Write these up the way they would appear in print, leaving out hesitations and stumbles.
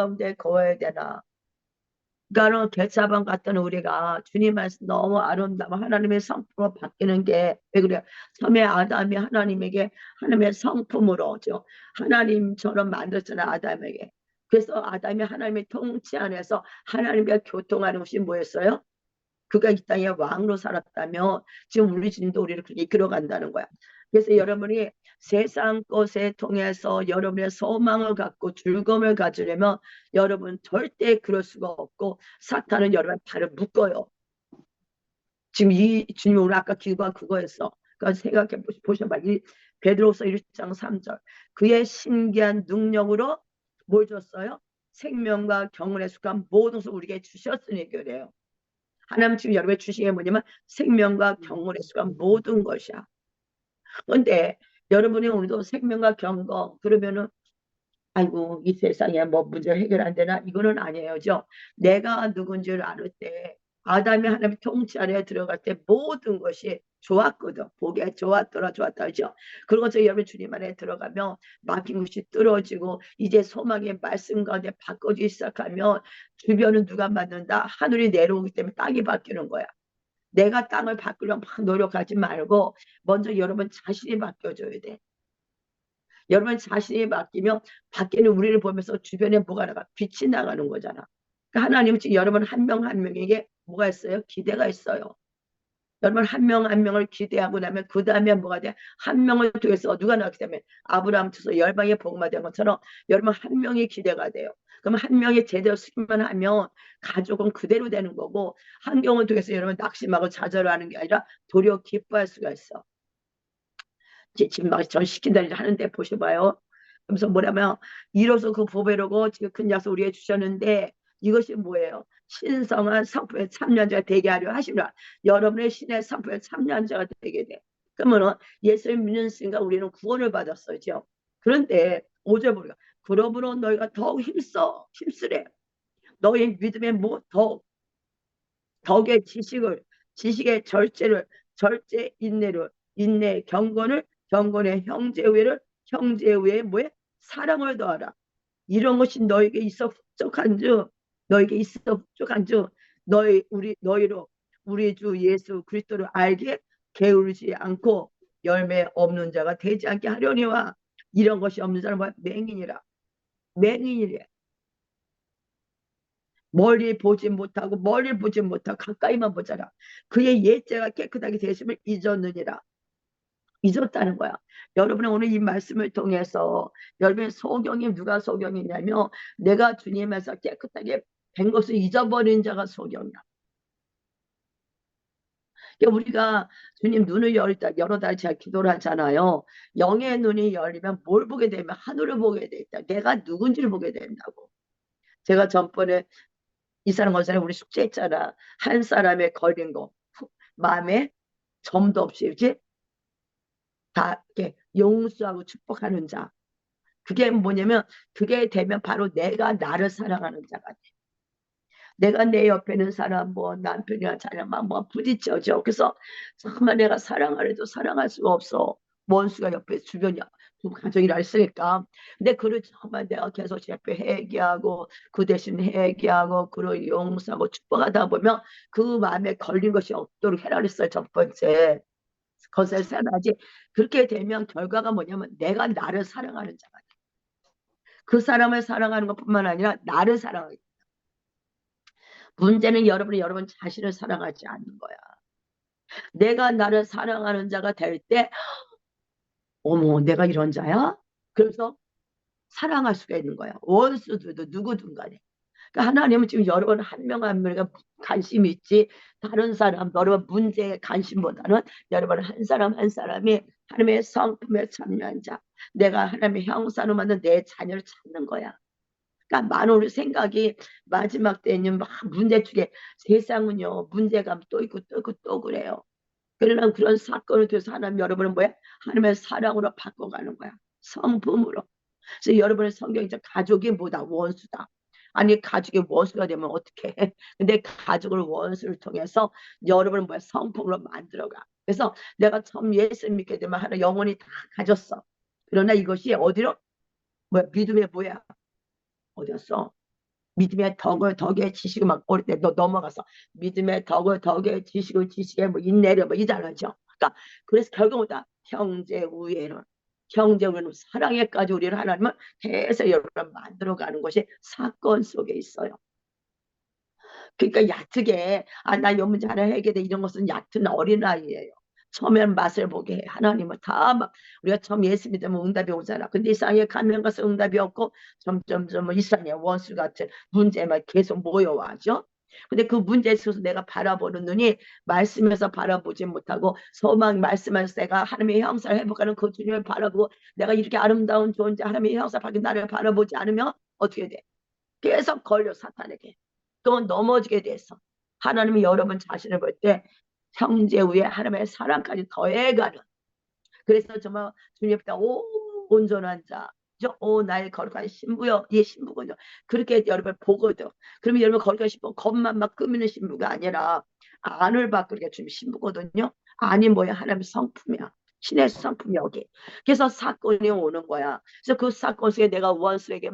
가운데 거해야 되나? 그러니까 겟사방 갔던 우리가 주님 말씀 너무 아름다워 하나님의 성품으로 바뀌는 게 왜 그래요? 처음에 아담이 하나님의 성품으로죠. 하나님처럼 만들었잖아요, 아담에게. 그래서 아담이 하나님의 통치 안에서 하나님과 교통하는 것이 뭐였어요? 그가 이 땅에 왕으로 살았다면 지금 우리 주님도 우리를 그렇게 이끌어 간다는 거야. 그래서 여러분이 세상 것에 통해서 여러분의 소망을 갖고 즐거움을 가지려면 여러분 절대 그럴 수가 없고 사탄은 여러분 발을 묶어요. 지금 이 주님 오늘 아까 기도가 그거였어. 그러니까 생각해 보셔봐. 이 베드로서 1장 3절. 그의 신기한 능력으로 뭘 줬어요? 생명과 경건에 속한 모든 것을 우리에게 주셨으니 그래요. 하나님 지금 여러분의 주신 게 뭐냐면 생명과 경건에 속한 모든 것이야. 그런데 여러분이 오늘도 생명과 경건 그러면은 아이고 이 세상에 뭐 문제 해결 안 되나 이거는 아니에요죠. 내가 누군지를 알을 때 아담이 하나님의 통치 안에 들어갈 때 모든 것이 좋았거든. 보기에 좋았다 하죠. 그리고 저 여러분 주님 안에 들어가면 막힌 것이 뚫어지고 이제 소망의 말씀 가운데 바꿔지기 시작하면 주변은 누가 만든다? 하늘이 내려오기 때문에 땅이 바뀌는 거야. 내가 땅을 바꾸려면 막 노력하지 말고 먼저 여러분 자신이 바뀌어줘야 돼. 여러분 자신이 바뀌면 밖에는 우리를 보면서 주변에 뭐가 나가? 빛이 나가는 거잖아. 그러니까 하나님은 지금 여러분 한 명 한 명에게 뭐가 있어요? 기대가 있어요. 여러분 한 명 한 명을 기대하고 나면 그 다음에 뭐가 돼? 한 명을 통해서 누가 나왔기 때문에 아브라함 통해서 열방의 복음화 된 것처럼 여러분 한 명이 기대가 돼요. 그럼 한 명이 제대로 쓰기만 하면 가족은 그대로 되는 거고 환경을 통해서 여러분 낙심하고 좌절하는 게 아니라 도리어 기뻐할 수가 있어. 지금 막 전 시킨다 하는데 보셔봐요. 그래서 뭐냐면 이로써 그 보배로고 지금 큰 약속 우리에게 주셨는데 이것이 뭐예요? 신성한 성품의 참여자가 되게 하려 하시면 여러분의 신의 성품의 참여자가 되게 돼. 그러면 예수를 믿는 순간 우리는 구원을 받았어요. 그런데 5절 보니까 그러므로 너희가 더욱 힘쓰래. 너희 믿음의 덕의 지식의 절제 인내 경건을 경건의 형제 우에 뭐에 사랑을 더하라. 이런 것이 너에게 있어 흡족한즉 너희로 우리 주 예수 그리스도를 알게 게으르지 않고 열매 없는 자가 되지 않게 하려니와 이런 것이 없는 자는 뭐야? 맹인이래. 멀리 보지 못하고 가까이만 보잖아. 그의 옛죄가 깨끗하게 되심을 잊었다는 거야. 여러분은 오늘 이 말씀을 통해서 여러분의 소경이 누가 소경이냐면 내가 주님에서 깨끗하게 된 것을 잊어버린 자가 소경이야. 그러니까 우리가 주님 눈을 열어달라 제가 기도를 하잖아요. 영의 눈이 열리면 뭘 보게 되면 하늘을 보게 돼 있다. 내가 누군지를 보게 된다고. 제가 전번에 이 사람 그 사람 우리 숙제했잖아. 한 사람의 걸린 거 마음에 점도 없이 이렇게 다 이렇게 용서하고 축복하는 자. 그게 뭐냐면 그게 되면 바로 내가 나를 사랑하는 자가 돼. 내가 내 옆에 있는 사람 뭐 남편이나 자녀만 뭐 부딪혀져. 그래서 정말 내가 사랑하려도 사랑할 수가 없어. 원수가 옆에 주변이 가족이라 했으니까. 근데 그를 정말 내가 계속 제 옆에 회개하고 그 대신 회개하고 그를 용서하고 축복하다 보면 그 마음에 걸린 것이 없도록 해라 그랬어요. 첫 번째. 것을 생각하지. 그렇게 되면 결과가 뭐냐면 내가 나를 사랑하는 자가 돼. 그 사람을 사랑하는 것뿐만 아니라 나를 사랑하게 돼. 문제는 여러분이 여러분 자신을 사랑하지 않는 거야. 내가 나를 사랑하는 자가 될 때, 어머, 내가 이런 자야? 그래서 사랑할 수가 있는 거야. 원수들도 누구든 간에. 그러니까 하나님은 지금 여러분 한 명 한 명에 관심이 있지 다른 사람 여러분 문제에 관심보다는 여러분 한 사람 한 사람이 하나님의 성품에 참여한 자 내가 하나님의 형상으로 만든 내 자녀를 찾는 거야. 그러니까 많은 우리 생각이 마지막 때는 막 문제 쪽에 세상은요 문제가 또 있고 또 있고 또 그래요. 그러나 그런 사건을 통해서 하나님 여러분은 뭐야? 하나님의 사랑으로 바꿔가는 거야. 성품으로. 그래서 여러분의 성경이 가족이 뭐다? 원수다. 아니 가족이 원수가 되면 어떻게 해? 근데 가족을 원수를 통해서 여러분은 뭐야? 성품으로 만들어가. 그래서 내가 처음 예수 믿게 되면 하나 영혼이 다 가졌어. 그러나 이것이 어디로? 뭐야? 믿음의 뭐야? 어디였어? 믿음의 덕을 덕에 지식을 막 어릴 때 넘어가서 믿음의 덕을 덕에 지식을 지식에 뭐 인내를 뭐 이잖아죠. 그러니까 그래서 결국은 다 형제 우애는 사랑에까지 우리를 하나님은 계속 여러분 만들어가는 것이 사건 속에 있어요. 그러니까 얕게 나 이 문제 하나 해결돼 이런 것은 얕은 어린아이예요. 처음에는 맛을 보게 해. 하나님은 다 막 우리가 처음 예수 믿으면 응답이 오잖아. 근데 이 세상에 가면 가서 응답이 없고 점점점 이 세상에 원수 같은 문제만 계속 모여와죠. 근데 그 문제에 있어서 내가 바라보는 눈이 말씀에서 바라보지 못하고 소망 말씀에서 내가 하나님의 형상을 회복하는 그 주님을 바라보고 내가 이렇게 아름다운 존재 하나님의 형상 밖에 나를 바라보지 않으면 어떻게 돼? 계속 걸려 사탄에게. 또 넘어지게 돼서 하나님이 여러분 자신을 볼 때 형제 위에 하나님의 사랑까지 더해가는 그래서 정말 주님 앞에 온전한 자, 나의 거룩한 신부여, 이 신부군요. 그렇게 여러분 보거든. 그러면 여러분 거룩한 신부, 겉만 막 꾸미는 신부가 아니라 안을 바꾸게 주님 신부거든요. 아니 뭐야 하나님의 성품이야. 신의 성품 여기. 그래서 사건이 오는 거야. 그래서 그 사건 속에 내가 원수에게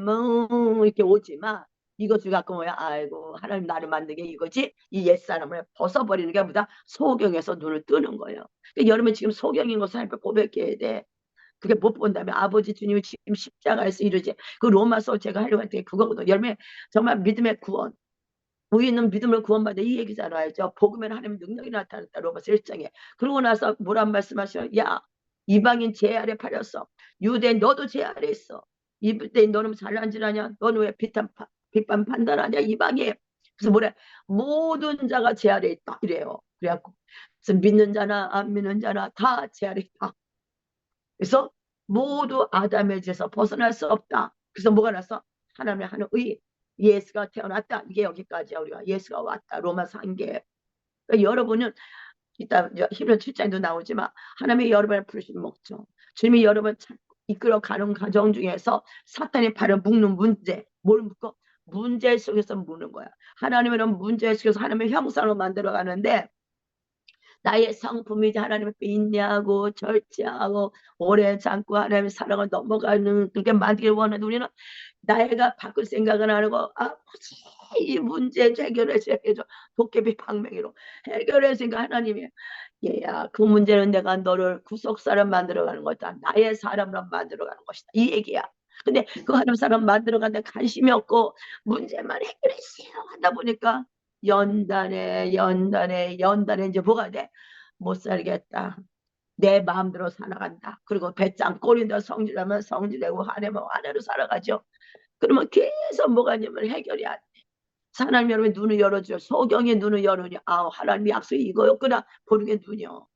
이렇게 오지만 이것을 갖고 뭐야 아이고 하나님 나를 만든 게 이거지 이 옛사람을 벗어버리는 게 보다 소경에서 눈을 뜨는 거예요. 그러니까 여러분 지금 소경인 것을 하나님께 고백해야 돼. 그게 못 본다면 아버지 주님이 지금 십자가에서 이루지 그 로마서 제가 하려고 했더니 그거거든요. 여러분 정말 믿음의 구원 우리는 믿음을 구원받아 이 얘기잖아요. 복음에는 하나님의 능력이 나타났다. 로마서 1장에. 그러고 나서 뭐란 말씀하셔요? 야 이방인 제 아래 팔렸어. 유대인 너도 제 아래 있어. 유대인 너는 잘난 줄 아냐? 너는 왜 비판 판단하냐? 이방인. 그래서 뭐래? 모든 자가 제 아래 있다. 이래요. 그래갖고 그래서 믿는 자나 안 믿는 자나 다 제 아래 있다. 그래서 모두 아담의 죄에서 벗어날 수 없다. 그래서 뭐가 났어? 하나님의 하는 의 예수가 태어났다. 이게 여기까지야. 우리가 예수가 왔다. 로마서 1개. 그러니까 여러분은 이따 히브리 7장에도 나오지만 하나님의 여러분을 부르신 목적. 주님이 여러분 이끌어가는 과정 중에서 사탄이 발을 묶는 문제. 뭘 묶어? 문제 속에서 묶는 거야. 하나님은 문제 속에서 하나님의 형상으로 만들어가는데 나의 성품이 하나님 앞에 인내하고 절제하고 오래 참고 하나님의 사랑을 넘어가는 그렇게 만들길 원하는데 우리는 나이가 바꿀 생각은 안 하고 이 문제 해결해줘 도깨비 방맹이로 해결해주니까 하나님이 얘야 그 문제는 내가 너를 구속사람 만들어가는 거다. 나의 사람으로 만들어가는 것이다. 이 얘기야. 근데 그 하나님 사람 만들어가는데 관심이 없고 문제만 해결했어요 하다 보니까 연단에 이제 뭐가 돼? 못 살겠다. 내 마음대로 살아간다. 그리고 배짱 꼬린다 성질하면 성질내고 화내면 화내로 살아가죠. 그러면 계속 뭐가 있냐면 해결이 안 돼. 하나님 여러분 눈을 열어줘요. 소경의 눈을 열으니 하나님의 약속이 이거였구나. 보는 게 눈이요.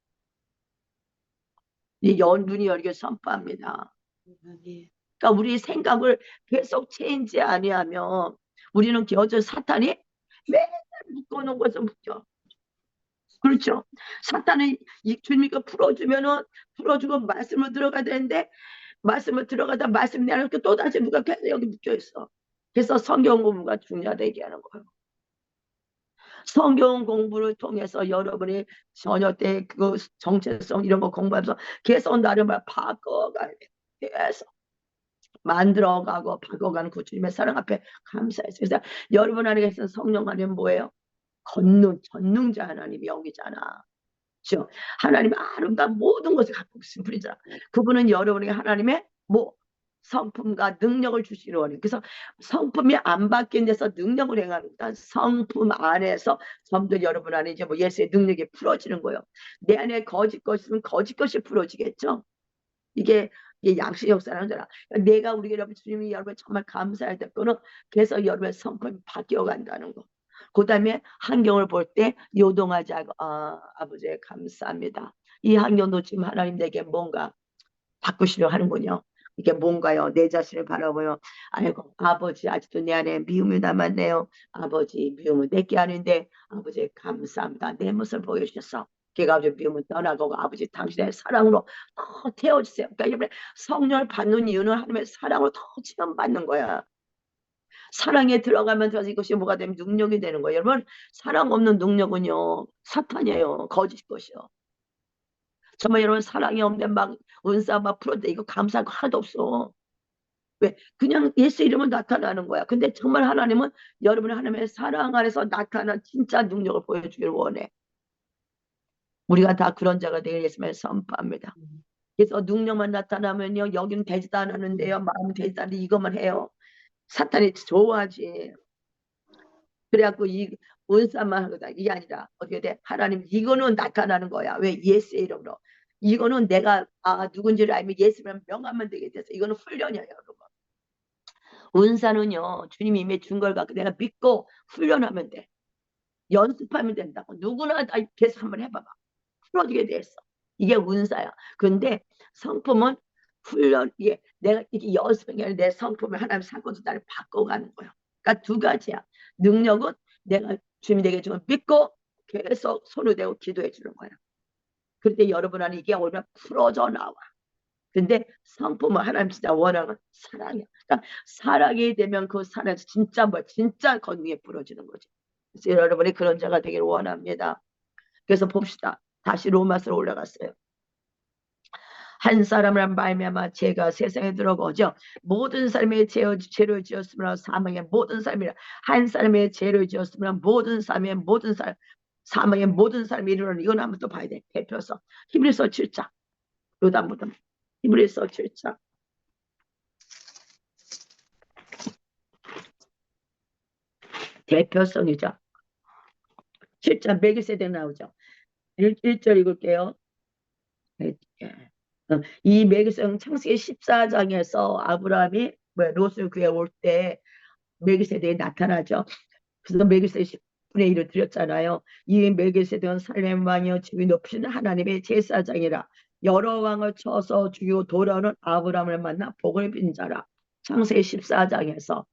이 눈이 열게 선포합니다. 그러니까 우리 생각을 계속 체인지 아니하면 우리는 여전 사탄이 맨날 묶어놓은 것을 묶여. 그렇죠. 사탄은 주님이 풀어주면은 풀어주고 말씀을 들어가야 되는데 말씀을 들어가다 말씀 내놓고 또다시 누가 계속 여기 묶여있어. 그래서 성경 공부가 중요하다 얘기하는 거예요. 성경 공부를 통해서 여러분이 저녁 때 그 정체성 이런 거 공부하면서 계속 나를 바꿔가야 돼. 계속 만들어가고 바꿔가는 그 주님의 사랑 앞에 감사해서 그래서 여러분 안에 계신 성령 안에 뭐예요? 전능자 하나님이 여기잖아. 그렇죠? 하나님의 아름다운 모든 것을 갖고 계신 분이잖아. 그분은 여러분에게 하나님의 성품과 능력을 주시는 원이. 그래서 성품이 안 바뀐 데서 능력을 행하니까 성품 안에서 점점 여러분 안에 이제 예수의 능력이 풀어지는 거예요. 내 안에 거짓 것이 있으면 거짓 것이 풀어지겠죠. 이게 양식 역사라는 거잖아. 내가 우리 여러분 주님이 여러분 정말 감사할 때 거는 계속 여러분의 성품이 바뀌어 간다는 거. 그 다음에 환경을 볼 때 요동하지 않고 아버지 감사합니다. 이 환경도 지금 하나님 내게 뭔가 바꾸시려 하는군요. 이게 뭔가요? 내 자신을 바라보며 아이고 아버지 아직도 내 안에 미움이 남았네요. 아버지 미움은 내게 아닌데 아버지 감사합니다. 내 모습을 보여주셔서 걔가 아버지 미움은 떠나고 아버지 당신의 사랑으로 더 태워주세요. 그러니까 여러분 성령을 받는 이유는 하나님의 사랑으로 더 체험받는 거야. 사랑에 들어가면 들어서 이것이 뭐가 되면 능력이 되는 거예요. 여러분 사랑 없는 능력은요 사탄이에요. 거짓 것이요. 정말 여러분 사랑이 없는데 막 은사 막 풀어대 이거 감사할 거 하나도 없어. 왜? 그냥 예수 이름은 나타나는 거야. 근데 정말 하나님은 여러분의 하나님의 사랑 안에서 나타난 진짜 능력을 보여주기를 원해. 우리가 다 그런 자가 되길 예수님을 선포합니다. 그래서 능력만 나타나면요, 여기는 되지도 않았는데요, 마음은 되지도 않는데 이것만 해요. 사탄이 좋아하지. 그래갖고 이 은사만 하거든. 이게 아니라 어떻게 돼? 하나님 이거는 나타나는 거야. 왜? 예수의 이름으로. 이거는 내가 누군지를 알면 예수면 명하면 되게 돼서 이거는 훈련이야, 여러분. 은사는요, 주님이 이미 준 걸 갖고 내가 믿고 훈련하면 돼. 연습하면 된다고. 누구나 다 계속 한번 해봐봐. 풀어지게 돼 있어. 이게 은사야. 근데 성품은 훈련, 이게 내가 이렇게 연습한 게 아니라 내 성품을 하나님 사고도 나를 바꿔가는 거야. 그러니까 두 가지야. 능력은 내가 주님이 내게 주면 믿고 계속 손을 대고 기도해 주는 거야. 그때 여러분 안에 이게 얼마나 풀어져 나와. 근데 성품은 하나님 진짜 원하는 사랑이야. 그러니까 사랑이 되면 그 사랑에서 진짜 진짜 건능에 부러지는 거지. 그래서 여러분이 그런 자가 되기를 원합니다. 그래서 봅시다. 다시 로마서로 올라갔어요. 한 사람을 말미암아 죄가 세상에 들어오죠. 모든 사람의 죄를 지었으므로 사망의 모든 사람이라. 한 사람의 죄를 지었으므로 모든 사람의 모든 사람 사망의 모든 사람이 이르는 이건 한번 또 봐야 돼. 대표서 히브리서 7장 요단부터 히브리서 7장 대표성이죠. 7장 멜기세덱 나오죠. 1절 읽을게요. 이 멜기세덱 창세기 14장에서 아브라함이 롯을 구해올 때 멜기세덱이 나타나죠. 그래서 멜기세덱 10분의 1을 드렸잖아요. 이 멜기세덱은 살렘 왕이요 지위 높으신 하나님의 제사장이라. 여러 왕을 쳐서 죽이고 돌아오는 아브라함을 만나 복을 빈 자라. 창세기 14장에서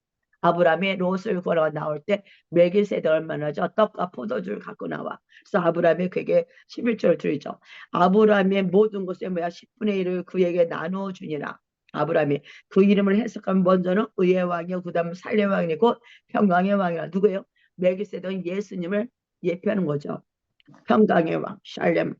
아브라함이 롯을 걸어 나올 때 멜기세덱을 만나죠. 떡과 포도주를 갖고 나와. 그래서 아브라함이 그에게 11절을 드리죠. 아브라함의 모든 것에 10분의 1을 그에게 나누어 주니라. 아브라함이 그 이름을 해석하면 먼저는 의의 왕이요, 그 다음 살렘 왕이고 평강의 왕이라. 누구예요? 멜기세덱은 예수님을 예표하는 거죠. 평강의 왕, 샬렘.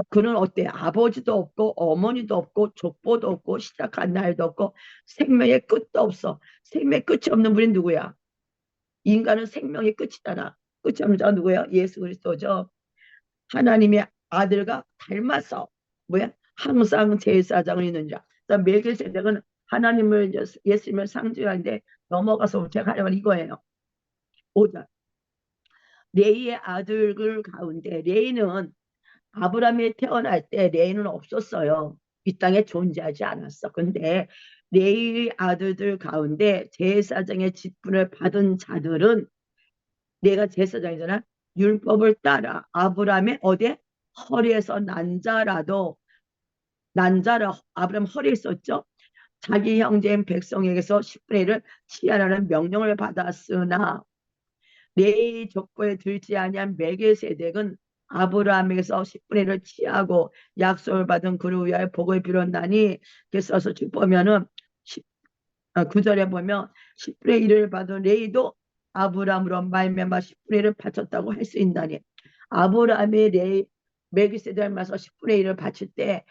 그는 어때? 아버지도 없고 어머니도 없고 족보도 없고 시작한 날도 없고 생명의 끝도 없어. 생명의 끝이 없는 분이 누구야? 인간은 생명의 끝이잖아. 끝이 없는 자가 누구야? 예수 그리스도죠. 하나님의 아들과 닮아서 뭐야? 항상 제사장을 있는 자. 멜기세덱은 하나님을 예수님을 상징하는데 넘어가서 제가 하려면 이거예요. 5절. 레이의 아들들 가운데 레이는 아브라함이 태어날 때 레이는 없었어요. 이 땅에 존재하지 않았어. 근데 레이의 아들들 가운데 제사장의 직분을 받은 자들은 내가 제사장이잖아. 율법을 따라 아브라함의 어디에? 허리에서 난 자라 아브라함 허리에 있었죠. 자기 형제인 백성에게서 10분의 1을 취하라는 명령을 받았으나 레이 족보에 들지 아니한 멜기세덱은 아브라함에게서 10분의 1을 취하고 약속을 받은 그를 위하여 복을 빌었나니. 그래서 쭉 보면은 9절에 보면 10분의 1을 받은 레이도 아브라함으로 말미암아 10분의 1을 바쳤다고 할 수 있나니. 아브라함이 멜기세덱을 만나서 10분의 1을 바칠 때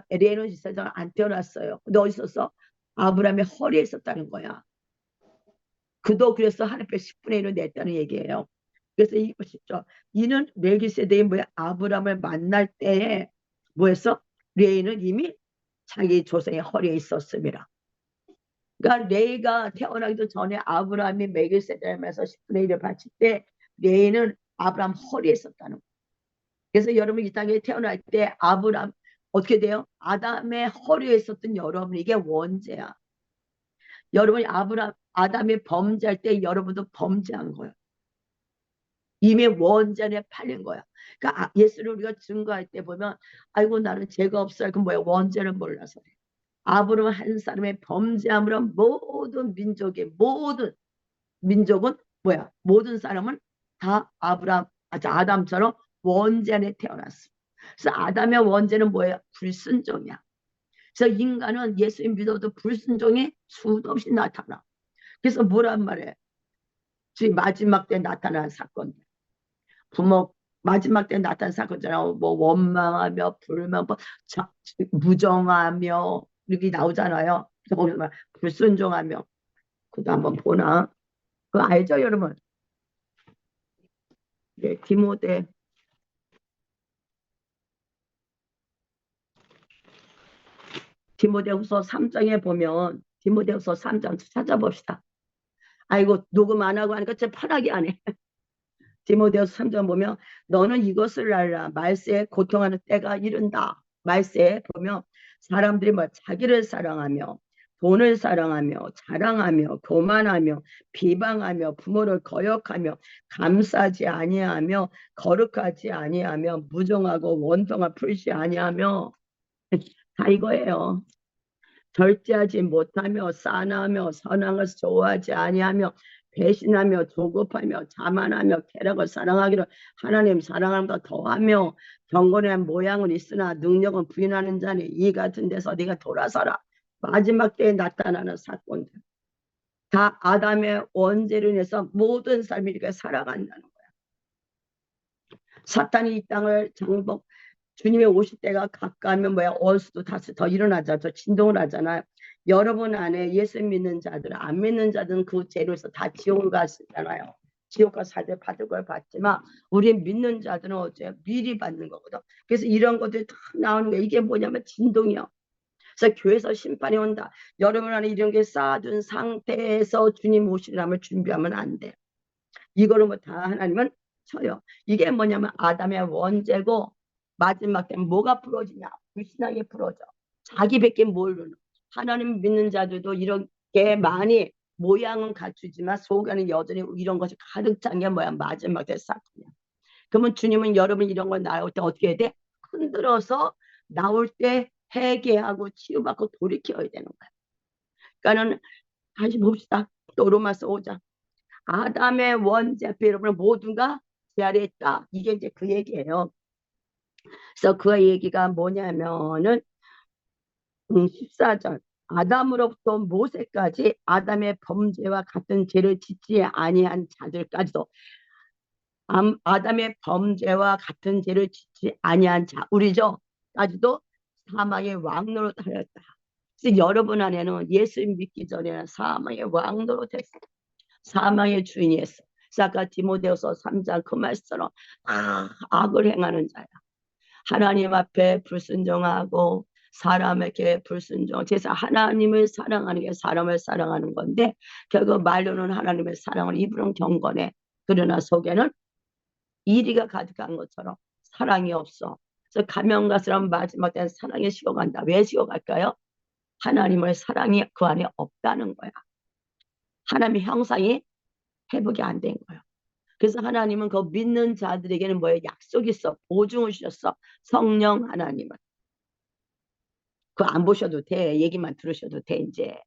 레이는 제사장 안 태어났어요. 근데 어디 있었어? 아브라함의 허리에 있었다는 거야. 그도 그래서 하나님께 10분의 1을 냈다는 얘기예요. 그래서 이거 보십시오. 이는 멜기세덱이 뭐야? 아브라함을 만날 때에 뭐였어? 레이는 이미 자기 조상의 허리에 있었습니다. 그러니까 레이가 태어나기도 전에 아브라함이 멜기세덱에서 10분의 1을 바칠 때 레이는 아브라함 허리에 있었다는 거예요. 그래서 여러분 이 땅에 태어날 때 아브라함 어떻게 돼요? 아담의 허리에 있었던 여러분, 이게 원죄야. 여러분이 아담이 범죄할 때 여러분도 범죄한 거예요. 이미 원전에 팔린 거야. 그러니까 예수를 우리가 증거할 때 보면 아이고 나는 죄가 없어요. 그 뭐야? 원죄를 몰라서. 아브라함 한 사람의 범죄함으로 모든 민족은 뭐야? 모든 사람은 다 아담처럼 원죄 안에 태어났어. 그래서 아담의 원죄는 뭐예요? 불순종이야. 그래서 인간은 예수님 믿어도 불순종이 수도 없이 나타나. 그래서 뭐란 말이에요? 지금 마지막 때 나타난 사건. 부모 마지막 때 나타난 사건처럼 뭐 원망하며 불만, 무정하며 이렇게 나오잖아요. 그래서 거기서 막 불순종하며 그도 한번 보나? 그거 알죠, 여러분? 네, 디모데후서 3장에 보면 디모데후서 3장 찾아봅시다. 아이고 녹음 안 하고 하니까 제 편하게 안 해. 디모데후서 3장 보면 너는 이것을 알라. 말세에 고통하는 때가 이른다. 말세에 보면 사람들이 뭐 자기를 사랑하며 돈을 사랑하며 자랑하며 교만하며 비방하며 부모를 거역하며 감싸지 아니하며 거룩하지 아니하며 무정하고 원통한 풀지 아니하며 다 이거예요. 절제하지 못하며 싸나며 선한 것을 좋아하지 아니하며 배신하며 조급하며 자만하며 쾌락을 사랑하기를 하나님 사랑하는 것 더하며 경건의 모양은 있으나 능력은 부인하는 자니 이 같은 데서 네가 돌아서라. 마지막 때에 나타나는 사건들 다 아담의 원죄로 인해서 모든 삶이 이렇게 살아간다는 거야. 사탄이 이 땅을 정복 주님의 오실 때가 가까우면 뭐야 원수도 다시 더 일어나죠. 더 진동을 하잖아요. 여러분 안에 예수 믿는 자들, 안 믿는 자들은 그 죄로서 다 지옥을 가시잖아요. 지옥과 사죄 받을 걸 받지만 우리 믿는 자들은 어째 미리 받는 거거든. 그래서 이런 것들이 다 나오는 거야. 이게 뭐냐면 진동이요. 그래서 교회에서 심판이 온다. 여러분 안에 이런 게 쌓아둔 상태에서 주님 오시려면 준비하면 안 돼. 이거는 뭐 다 하나님은 쳐요. 이게 뭐냐면 아담의 원죄고 마지막 때 뭐가 풀어지냐? 불신앙이 풀어져. 자기밖에 모르는 하나님 믿는 자들도 이렇게 많이 모양은 갖추지만 속에는 여전히 이런 것이 가득 찬 게 뭐야? 마지막 때 사건이야. 그러면 주님은 여러분 이런 거 나올 때 어떻게 해야 돼? 흔들어서 나올 때 회개하고 치유받고 돌이켜야 되는 거야. 그러니까는 다시 봅시다. 또 로마서 5장. 아담의 원죄 앞에 여러분 모두가 제 아래에 있다. 이게 이제 그 얘기예요. 그래서 그 얘기가 뭐냐면은 14절 아담으로부터 모세까지 아담의 범죄와 같은 죄를 짓지 아니한 자들까지도 아담의 범죄와 같은 죄를 짓지 아니한 자 우리죠. 까지도 사망의 왕노로 달렸다. 그래서 여러분 안에는 예수 믿기 전에는 사망의 왕노로 됐어. 사망의 주인이었어. 그래서 아까 디모데후서 3장 그 말씀처럼 악을 행하는 자야. 하나님 앞에 불순종하고 사람에게 불순종. 그래서 하나님을 사랑하는 게 사람을 사랑하는 건데 결국 말로는 하나님의 사랑을 입으로는 경건해. 그러나 속에는 이리가 가득한 것처럼 사랑이 없어. 그래서 가면가스라면 마지막 때는 사랑이 식어간다. 왜 식어갈까요? 하나님의 사랑이 그 안에 없다는 거야. 하나님의 형상이 회복이 안 된 거예요. 그래서 하나님은 그 믿는 자들에게는 뭐예요? 약속이 있어. 보증을 주셨어. 성령 하나님은. 그거 안 보셔도 돼. 얘기만 들으셔도 돼, 이제.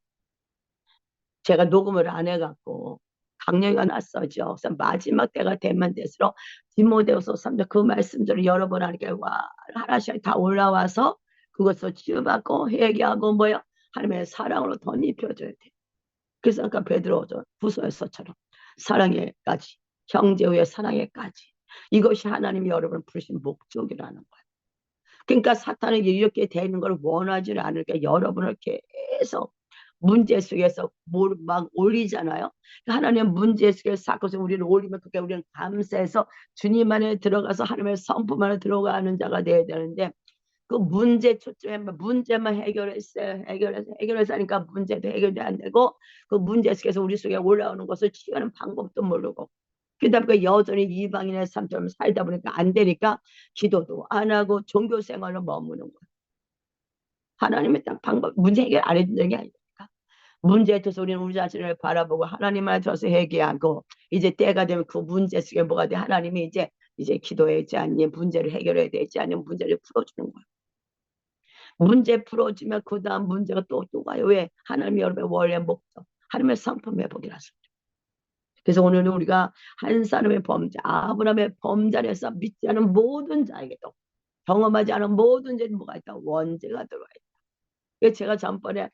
제가 녹음을 안 해갖고 강령이가 났어죠. 그래서 마지막 때가 되면 될수록 디모데후서 3장 그 말씀들을 여러분 하니까 하나씩 다 올라와서 그것을 치유받고 회개하고 뭐요? 하나님의 사랑으로 덧입혀줘야 돼. 그래서 아까 베드로 후서에서처럼 사랑에까지 형제 후에 사랑에까지 이것이 하나님이 여러분을 부르신 목적이라는 거예요. 그러니까 사탄에게 이렇게 되는 걸 원하지 않으니까 여러분을 계속 문제 속에서 막 올리잖아요. 하나님 문제 속에서 사건에서 우리를 올리면 그게 우리는 감사해서 주님 안에 들어가서 하나님의 성품 안에 들어가는 자가 돼야 되는데 그 문제 초점에 문제만 해결해서 하니까 문제도 해결이 안 되고 그 문제 속에서 우리 속에 올라오는 것을 치유하는 방법도 모르고 그러다 보니까 여전히 이방인의 삶처럼 살다 보니까 안 되니까 기도도 안 하고 종교 생활로 머무는 거예요. 하나님의 딱 방법 문제 해결 안 해준 게 아니니까 문제에 들어서 우리는 우리 자신을 바라보고 하나님을 들어서 회개하고 이제 때가 되면 그 문제 속에 뭐가 돼 하나님이 이제 기도해야지 않니 문제를 해결해야 되지 않니 문제를 풀어주는 거예요. 문제 풀어주면 그 다음 문제가 또 가요. 왜? 하나님이 여러분의 원래 목적 하나님의 성품 회복이라서. 그래서 오늘은 우리가 한 사람의 범죄 아브라함의 범죄 안에서 믿지 않은 모든 자에게도 경험하지 않은 모든 죄는 뭐가 있다? 원죄가 들어와 있다. 그래서 제가 전번에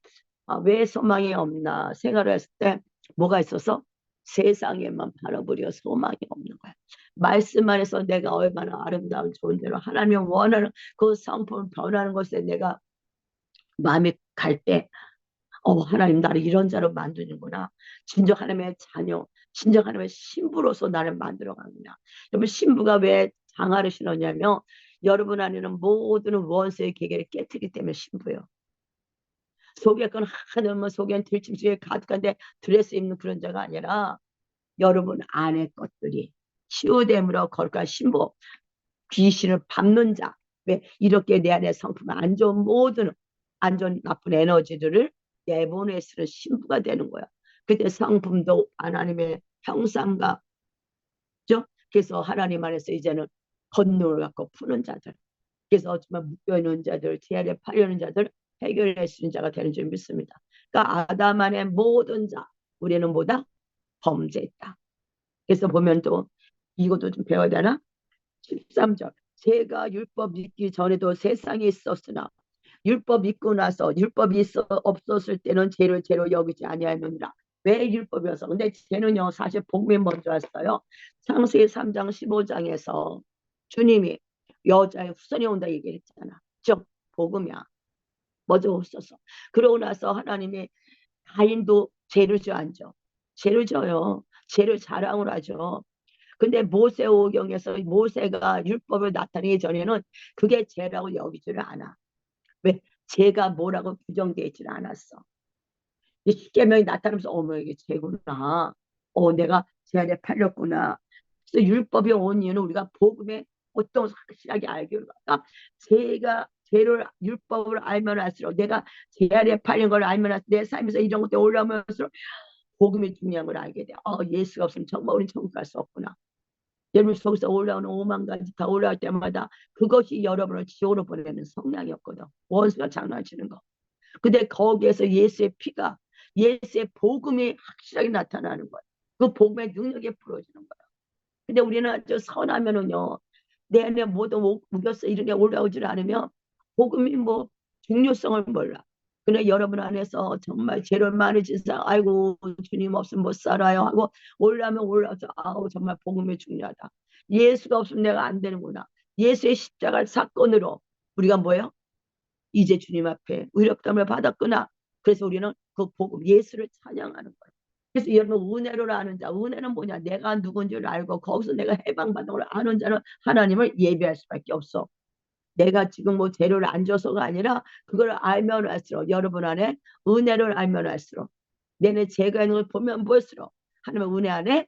왜 소망이 없나 생각을 했을 때 뭐가 있어서 세상에만 바라보려 소망이 없는 거야. 말씀 안에서 내가 얼마나 아름다운 좋은 대로 하나님이 원하는 그 성품을 변하는 것에 내가 마음이 갈 때 하나님 나를 이런 자로 만드는구나. 진정 하나님의 자녀, 진정 하나님의 신부로서 나를 만들어가느냐. 여러분 신부가 왜 장화를 신었냐면 여러분 안에는 모든 원수의 계계를 깨뜨리기 때문에 신부예요. 속에 건 하나면 속엔 들짐승이 가득한데 드레스 입는 그런 자가 아니라 여러분 안의 것들이 치유됨으로 거룩한 신부, 귀신을 밟는 자. 왜 이렇게 내 안에 성품 안 좋은 모든 안 좋은 나쁜 에너지들을 내보내 쓰는 신부가 되는 거야. 그때 성품도 하나님의 형상과 죠. 그래서 하나님 안에서 이제는 권능을 갖고 푸는 자들. 그래서 정말 묶여있는 자들, 재활에 팔려는 자들 해결할 수 있는 자가 되는 줄 믿습니다. 그러니까 아담 안의 모든 자, 우리는 뭐다? 범죄했다. 그래서 보면 또 이것도 좀 배워야 되나? 13절. 제가 율법 믿기 전에도 세상에 있었으나 율법 믿고 나서 율법이 없었을 때는 죄를 죄로 여기지 아니하느니라. 왜 율법이어서? 근데 죄는요 사실 복음이 먼저 왔어요. 창세기 3장 15장에서 주님이 여자의 후손이 온다 얘기했잖아. 즉 복음이야. 먼저 없었어. 그러고 나서 하나님이 가인도 죄를 저안죠. 죄를 져요. 죄를 자랑을 하죠. 근데 모세오경에서 모세가 율법을 나타내기 전에는 그게 죄라고 여기지를 않아. 왜? 죄가 뭐라고 규정되어 있지는 않았어. 십계명이 나타나면서 어머 이게 죄구나. 내가 죄 안에 팔렸구나. 그래서 율법이 온 이유는 우리가 복음에 어떤 확실하게 알기로 그러니까 죄가 죄를 율법을 알면 할수록 내가 죄 안에 팔린 걸 알면 할수록 내 삶에서 이런 것들 올라오면서 복음이 중요한 걸 알게 돼. 예수가 없으면 정말 우리는 천국 갈 수 없구나. 여러분 속에서 올라오는 5만 가지 다 올라올 때마다 그것이 여러분을 지옥으로 보내는 성량이었거든. 원수가 장난치는 거. 근데 거기에서 예수의 피가 예수의 복음이 확실하게 나타나는 거야. 그 복음의 능력이 풀어지는 거야. 근데 우리는 아주 선하면은요 내 안에 모두 우겼어 이런 게 올라오질 않으면 복음이 뭐 중요성을 몰라. 근데 여러분 안에서 정말 죄를 많이 진사 아이고 주님 없으면 못 살아요 하고 올라면 올라서 아우 정말 복음이 중요하다. 예수가 없으면 내가 안 되는구나. 예수의 십자가 사건으로 우리가 뭐예요? 이제 주님 앞에 의롭다함을 받았구나. 그래서 우리는 그 복음 예수를 찬양하는 거예요. 그래서 여러분 은혜를 아는 자, 은혜는 뭐냐? 내가 누군지를 알고 거기서 내가 해방받은 걸 아는 자는 하나님을 예배할 수밖에 없어. 내가 지금 뭐 재료를 안 줘서가 아니라 그걸 알면 할수록 여러분 안에 은혜를 알면 할수록 내내 죄가 있는 걸 보면 볼수록 하나님의 은혜 안에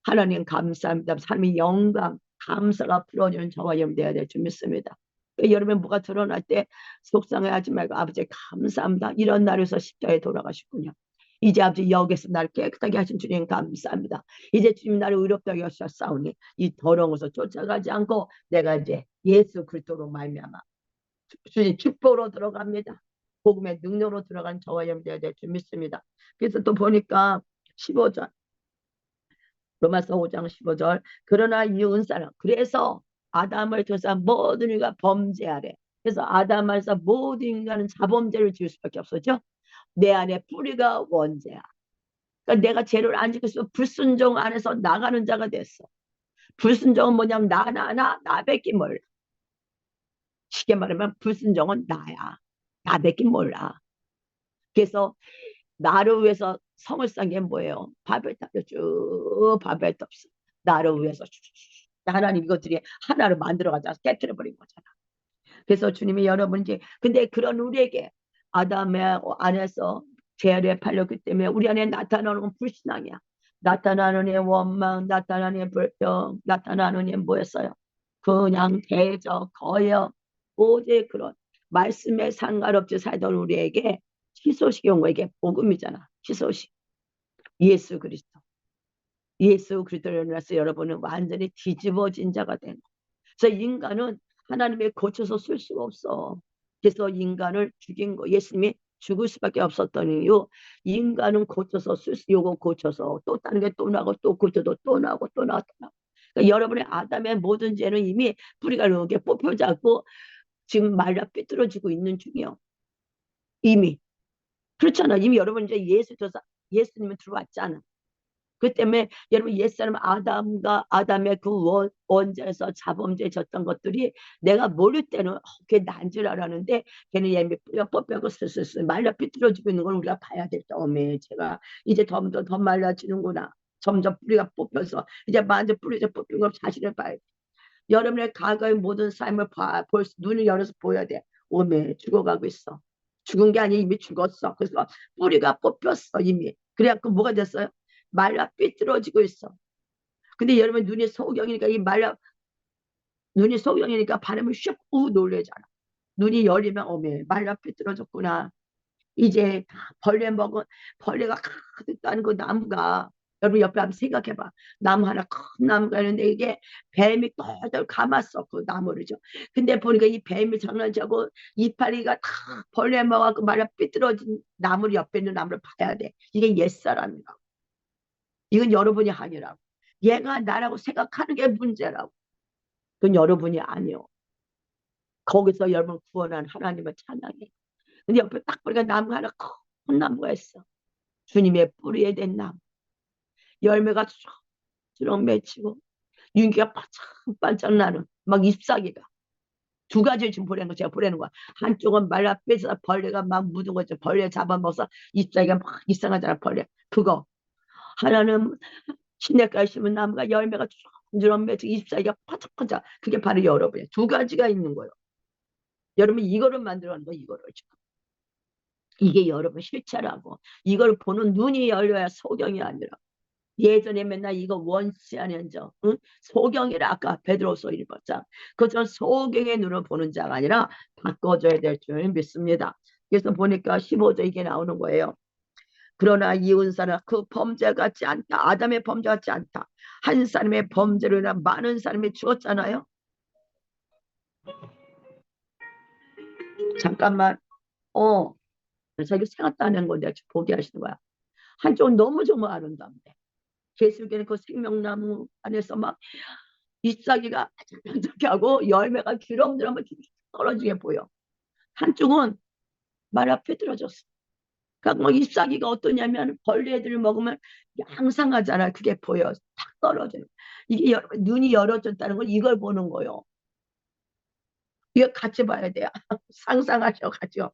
하나님 감사합니다. 삶의 영광, 감사가 풀어지는 저와 여러분 되어야 될 줄 믿습니다. 여러분 뭐가 드러날 때 속상해하지 말고 아버지 감사합니다. 이런 날에서 십자가에 돌아가셨군요. 이제 아버지 여기서 나를 깨끗하게 하신 주님 감사합니다. 이제 주님 나를 의롭다게 하셨사오니 이 더러운 것을 쫓아가지 않고 내가 이제 예수 그리스도로 말미암아 주님 축복으로 들어갑니다. 복음의 능력으로 들어간 저와 여러분 되어야 될 줄 믿습니다. 그래서 또 보니까 15절 로마서 5장 15절 그러나 이 은사는 그래서 아담을 통해서 모든 이가 범죄하래. 그래서 아담 안에서 모든 인간은 자범죄를 지을 수밖에 없었죠. 내 안에 뿌리가 원죄야. 그러니까 내가 죄를 안 지켰으면 불순종 안에서 나가는 자가 됐어. 불순종은 뭐냐면 나밖에 몰라. 쉽게 말하면 불순종은 나야. 나밖에 몰라. 그래서 나를 위해서 성을 쌓은 게 뭐예요? 바벨탑이죠. 쭉 바벨탑. 나를 위해서 하나님 이것들이 하나를 만들어가자 깨뜨려버린 거잖아. 그래서 주님이 여러분이 근데 그런 우리에게 아담의 안에서 죄에 팔렸기 때문에 우리 안에 나타나는 건 불신앙이야. 나타나는 애 원망, 나타나는 애 불평, 나타나는 애 뭐였어요? 그냥 대적, 거역, 오직 그런 말씀에 상관없이 살던 우리에게 희소식이 온 거에게 복음이잖아. 희소식. 예수 그리스도. 예수 그리스도를 통해서 여러분은 완전히 뒤집어진 자가 되는 거예요. 그래서 인간은 하나님의 고쳐서 쓸 수가 없어. 그래서 인간을 죽인 거 예수님이 죽을 수밖에 없었던 이유 인간은 고쳐서 요거 고쳐서 또 다른 게 또 나고 또 고쳐도 또 나고 또 나고 또 나고 그러니까 여러분의 아담의 모든 죄는 이미 뿌리가 이렇게 뽑혀졌고 지금 말라 삐뚤어지고 있는 중이요. 이미 그렇잖아. 이미 여러분 이제 예수님은 들어왔잖아. 그 때문에 여러분 옛사람 아담의 그 원죄에서 자범죄에 졌던 것들이 내가 모를 때는 그게 난 줄 알았는데 걔는 예미 뼈뼈고 스스스 말라 삐뚤어지고 있는 걸 우리가 봐야 될 때문에 제가 이제 점점 더 말라지는구나. 점점 뿌리가 뽑혀서 이제 완전 뿌리가 뽑힌 걸 자신을 봐야 돼. 여러분의 과거의 모든 삶을 눈을 열어서 보여야 돼. 오메 죽어가고 있어. 죽은 게 아니라 이미 죽었어. 그래서 뿌리가 뽑혔어 이미. 그래갖고 뭐가 됐어요? 말라 삐뚤어지고 있어. 근데 여러분 눈이 소경이니까 바람을 슉 놀래잖아. 눈이 열리면 어메 말라 삐뚤어졌구나. 이제 벌레가 가득 단 그 나무가 여러분 옆에 한번 생각해봐. 나무 하나 큰 나무가 있는데 이게 뱀이 똘똘 감았어 그 나무를죠. 근데 보니까 이 뱀이 장난치고 이파리가 다 벌레 먹어갖고 말라 삐뚤어진 나무 옆에 있는 나무를 봐야 돼. 이게 옛사람이라고. 이건 여러분이 아니라고. 얘가 나라고 생각하는 게 문제라고. 그건 여러분이 아니요. 거기서 여러분 구원한 하나님을 찬양해. 근데 옆에 딱 보니까 나무 하나 큰 나무가 있어. 주님의 뿌리에 된 나무. 열매가 주렁주렁 맺히고 윤기가 반짝반짝 나는 막 잎사귀가 두 가지를 지금 보내는 거 제가 보내는 거야. 한쪽은 말라 빼서 벌레가 막 묻은 거죠. 벌레 잡아먹어서 잎사귀가 막 이상하잖아 벌레. 그거 하나는 시냇가에 심은 나무가 열매가 주렁주렁 맺히고 잎사귀가 파짝파짝. 그게 바로 여러분이에요. 두 가지가 있는 거예요. 여러분 이거를 만들어낸 거 이거를 지금. 이게 여러분 실체라고. 이걸 보는 눈이 열려야 소경이 아니라. 예전에 맨날 이거 원치 않은저 응? 소경이라 아까 베드로서 읽었자 그것처럼 소경의 눈을 보는 자가 아니라 바꿔줘야 될 줄 믿습니다. 그래서 보니까 15절 이게 나오는 거예요. 그러나 이웃사람 그 범죄 같지 않다. 아담의 범죄 같지 않다. 한 사람의 범죄로 인한 많은 사람이 죽었잖아요. 잠깐만 자기 생각다는 건데 포기하시는 거야. 한쪽은 너무 정말 아름다운데 예수께는 그 생명나무 안에서 막 잎사귀가 반짝반짝하고 열매가 주렁주렁 떨어지게 보여. 한쪽은 말라 삐뚤어졌어. 그러니까 뭐 잎사귀가 어떠냐면 벌레들을 먹으면 양상하잖아. 그게 보여. 탁 떨어져요. 이게 눈이 열어졌다는 건 이걸 보는 거예요. 이거 같이 봐야 돼요. 상상하셔가지고.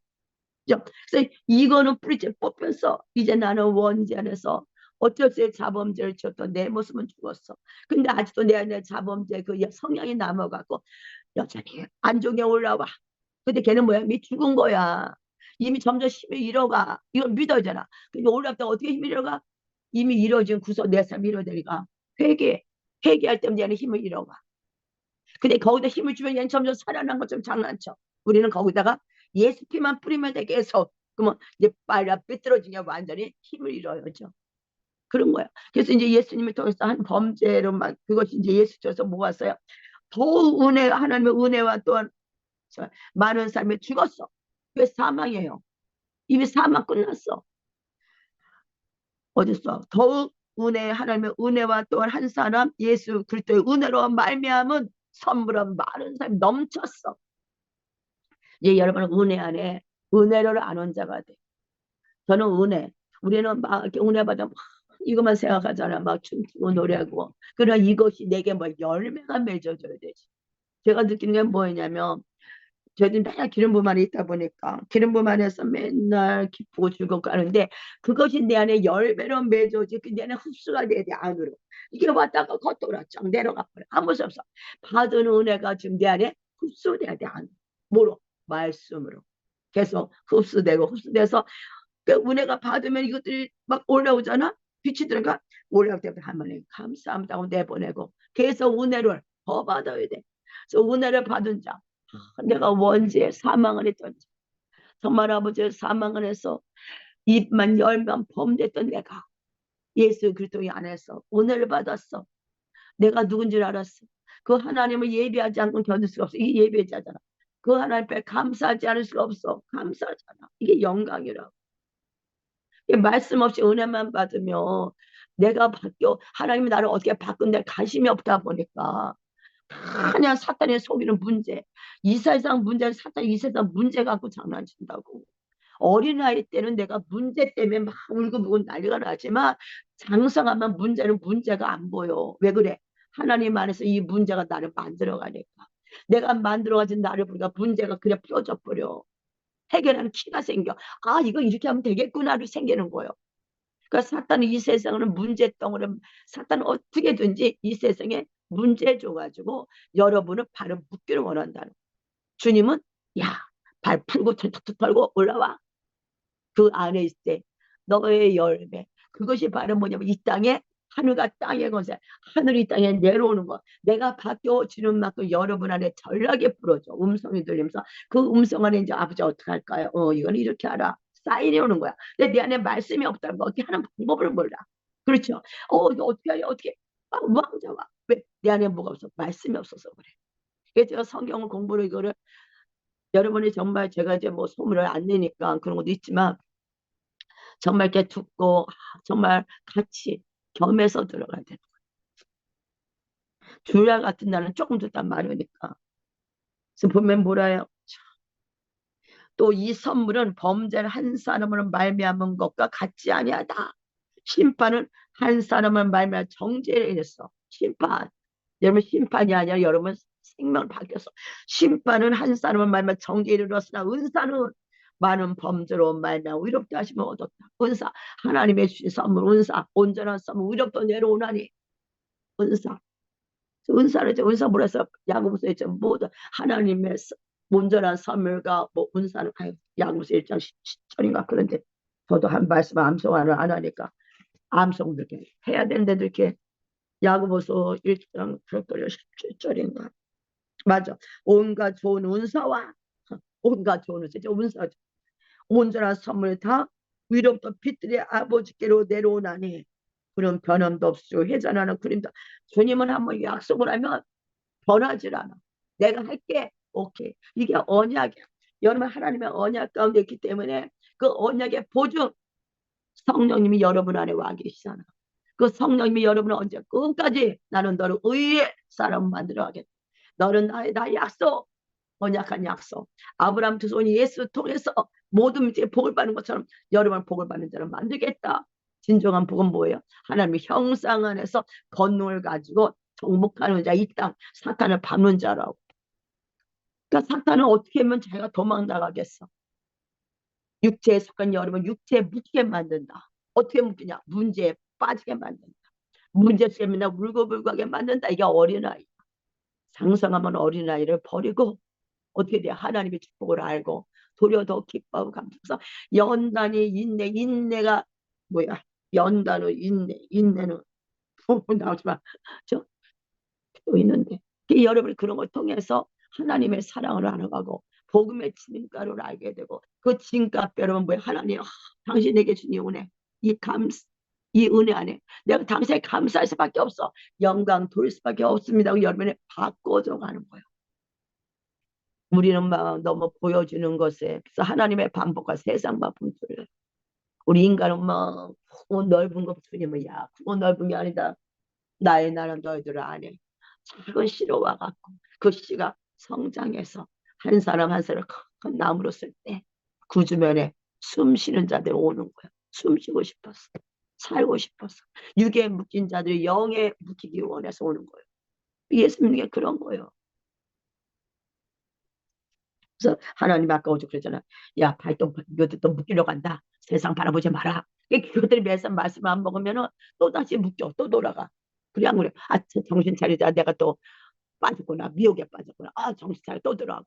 그래서 이거는 뿌리째 뽑혔어. 이제 나는 원죄 안에서 어쩔 수 없이 자범죄를 지었던 내 모습은 죽었어. 근데 아직도 내 안에 자범죄 그 성향이 남아갖고 여전히 안종에 올라와. 근데 걔는 뭐야? 이미 죽은 거야. 이미 점점 힘이 잃어가. 이걸 믿어야잖아. 근데 올라왔다 어떻게 힘이 잃어가? 이미 잃어진 구석 내 삶이 잃어되니까 회개할 때면 얘는 힘을 잃어가. 근데 거기다 힘을 주면 얘는 점점 살아난 것처럼 장난쳐. 우리는 거기다가 예수 피만 뿌리면 돼 계속. 그러면 이제 빨라 삐뚤어지냐 완전히 힘을 잃어야죠. 그런 거야. 그래서 이제 예수님을 통해서 한 범죄로만 그것이 이제 예수 줘서 모았어요. 더 하나님의 은혜와 또한 많은 사람이 죽었어. 왜 사망이에요? 이미 사망 끝났어. 어딨어? 더욱 하나님의 은혜와 또한 한 사람 예수 그리스도의 은혜로 말미암은 선물은 많은 사람이 넘쳤어. 이제 여러분은 은혜 안에 은혜를 아는 자가 돼. 저는 우리는 막 이렇게 은혜 받아 막 이것만 생각하잖아. 막 춤추고 노래하고. 그러나 이것이 내게 뭐 열매가 맺어져야 되지. 제가 느끼는 게 뭐냐면 저희들 맨날 기름 부음 안에 있다 보니까 기름 부음 안에서 맨날 기쁘고 즐겁고 하는데 그것이 내 안에 열매로 맺어지 내 안에 흡수가 돼야 돼 안으로. 이게 왔다가 겉돌아 쫙 내려가 버려. 아무 수 없어. 받은 은혜가 지금 내 안에 흡수돼야 돼 안으로. 뭐로? 말씀으로. 계속 흡수돼서 그 은혜가 받으면 이것들이 막 올라오잖아. 빛이 들어가 올라올 때부터 하나님 감사합니다 하고 내보내고 계속 은혜를 더 받아야 돼. 그래서 은혜를 받은 자 내가 원죄 사망을 했던 자 정말 아버지의 사망을 해서 입만 열면 범죄했던 내가 예수 그리스도 안에서 은혜를 받았어. 내가 누군지 알았어. 그 하나님을 예배하지 않고 견딜 수가 없어. 이게 예배자잖아. 그 하나님 앞에 감사하지 않을 수가 없어. 감사하잖아. 이게 영광이라고. 말씀 없이 은혜만 받으면 내가 바뀌어 하나님이 나를 어떻게 바꾼데 관심이 없다 보니까 그냥 사탄이 속이는 문제 이 세상 문제는 사탄이 이 세상 문제 갖고 장난친다고 어린아이 때는 내가 문제 때문에 막 울고불고 난리가 나지만 장성하면 문제가 안 보여. 왜 그래? 하나님 안에서 이 문제가 나를 만들어가니까. 내가 만들어가진 나를 보니까 문제가 그냥 풀어져 버려. 해결하는 키가 생겨. 아, 이거 이렇게 하면 되겠구나로 생기는 거예요. 그러니까 사탄은 이 세상은 문제덩어리, 사탄은 어떻게든지 이 세상에 문제 줘가지고 여러분을 발을 묶기를 원한다는. 주님은 야, 발 풀고 툭툭툭 털고 올라와. 그 안에 있을 때 너의 열매. 그것이 바로 뭐냐면 이 땅에 하늘과 땅의 것에 하늘이 땅에 내려오는 거. 내가 바뀌어지는 만큼 여러분 안에 전락이 불어져. 음성이 들리면서 그 음성 안에 이제 아버지 어떻게 할까요? 이건 이렇게 하라. 사인이 오는 거야. 근데 내 안에 말씀이 없다면 어떻게 하는 방법을 몰라. 그렇죠? 이거 어떻게 해야 어떻게? 왕자와. 왜? 내 안에 뭐가 없어? 말씀이 없어서 그래. 그래서 제가 성경을 공부를 이거를 여러분이 정말 제가 이제 뭐 소문을 안 내니까 그런 것도 있지만 정말 이렇게 듣고 정말 같이 겸해서 들어가야 되는 거예요. 주일 같은 날은 조금 듣다 말으니까. 그래서 보면 뭐라요? 또 이 선물은 범죄를 한 사람으로 말미암은 것과 같지 아니하다. 심판은 한 사람을 말미암아 정죄를 인했어. 심판. 여러분 심판이 아니라 여러분 생명을 바뀌었어. 심판은 한 사람을 말미암아 정죄를 이루었으나 은사는 많은 범죄로 말미암아 의롭게 하시면 얻었다. 은사. 하나님의 주신 선물 은사. 온전한 선물 의롭게 내려오나니 은사. 은사를 이제 은사 뭐라서 야고보서 1장 모두 하나님의 온전한 선물과 뭐 은사는 야고보서 1장 10절인가 그런데 저도 한 말씀 암송을 안 하니까 암송 이렇게 해야 되는데 이렇게 야고보서 1장 17절인가 맞아. 온갖 좋은 은사와 온갖 좋은 은사 온전한 선물 다 위로부터 빛들의 아버지께로 내려오나니 그런 변함도 없으시고 회전하는 그림도 주님은 한번 약속을 하면 변하질 않아. 내가 할게. 오케이. 이게 언약이야. 여러분 하나님의 언약 가운데 있기 때문에 그 언약의 보증 성령님이 여러분 안에 와 계시잖아. 그 성령님이 여러분을 언제 끝까지 나는 너를 의의 사람 만들어 가겠다. 너는 나의 약속 언약한 약속. 아브라함 두 손이 예수 통해서 모든 이제 복을 받는 것처럼 여러분 복을 받는 자를 만들겠다. 진정한 복은 뭐예요? 하나님의 형상 안에서 권능을 가지고 정복하는 자, 이 땅 사탄을 밟는 자라고. 그러니까 사탄은 어떻게 하면 자기가 도망 나가겠어? 육체에 속한 여러분 육체에 묶이게 만든다. 어떻게 묶이냐? 문제에 빠지게 만든다. 문제 속에 맨날 울고불고하게 만든다. 이게 어린아이. 장성하면 어린아이를 버리고 어떻게 돼? 하나님의 축복을 알고 도리어 더 기뻐하고 감사해서 연단이 인내가 뭐야? 연단은 인내는 나오지만 저 또 있는데 여러분이 그런 걸 통해서 하나님의 사랑을 알아가고 복음의 진가를 알게 되고 그 진가뼈 여러분 뭐야? 하나님 당신에게 준 이 은혜 이 은혜 안에 내가 당신에 감사할 수밖에 없어. 영광 돌 수밖에 없습니다. 여러분이 바꿔줘 가는 거예요. 우리는 막 너무 보여주는 것에 그래서 하나님의 반복과 세상과 분투를 우리 인간은 막 크고 넓은 것 주님은 야 크고 넓은 게 아니다. 나의 나는 너희들 안에 작은 씨로 와갖고 그 씨가 성장해서 한 사람 한 사람 큰 나무로 쓸 때 그 주변에 숨 쉬는 자들이 오는 거야. 숨 쉬고 싶었어. 살고 싶었어. 육에 묶인 자들이 영에 묶이기 원해서 오는 거예요. 예수 믿는 게 그런 거예요. 그래서 하나님 아까 어제 그랬잖아. 야, 발동, 이것도 또 묶이려고 한다. 세상 바라보지 마라. 그것들이 매사 말씀 안 먹으면은 또 다시 묶여, 또 돌아가. 그래, 안 그래? 아, 정신 차리자. 내가 또 빠졌구나. 미혹에 빠졌구나. 아, 정신 차려. 또 들어가고.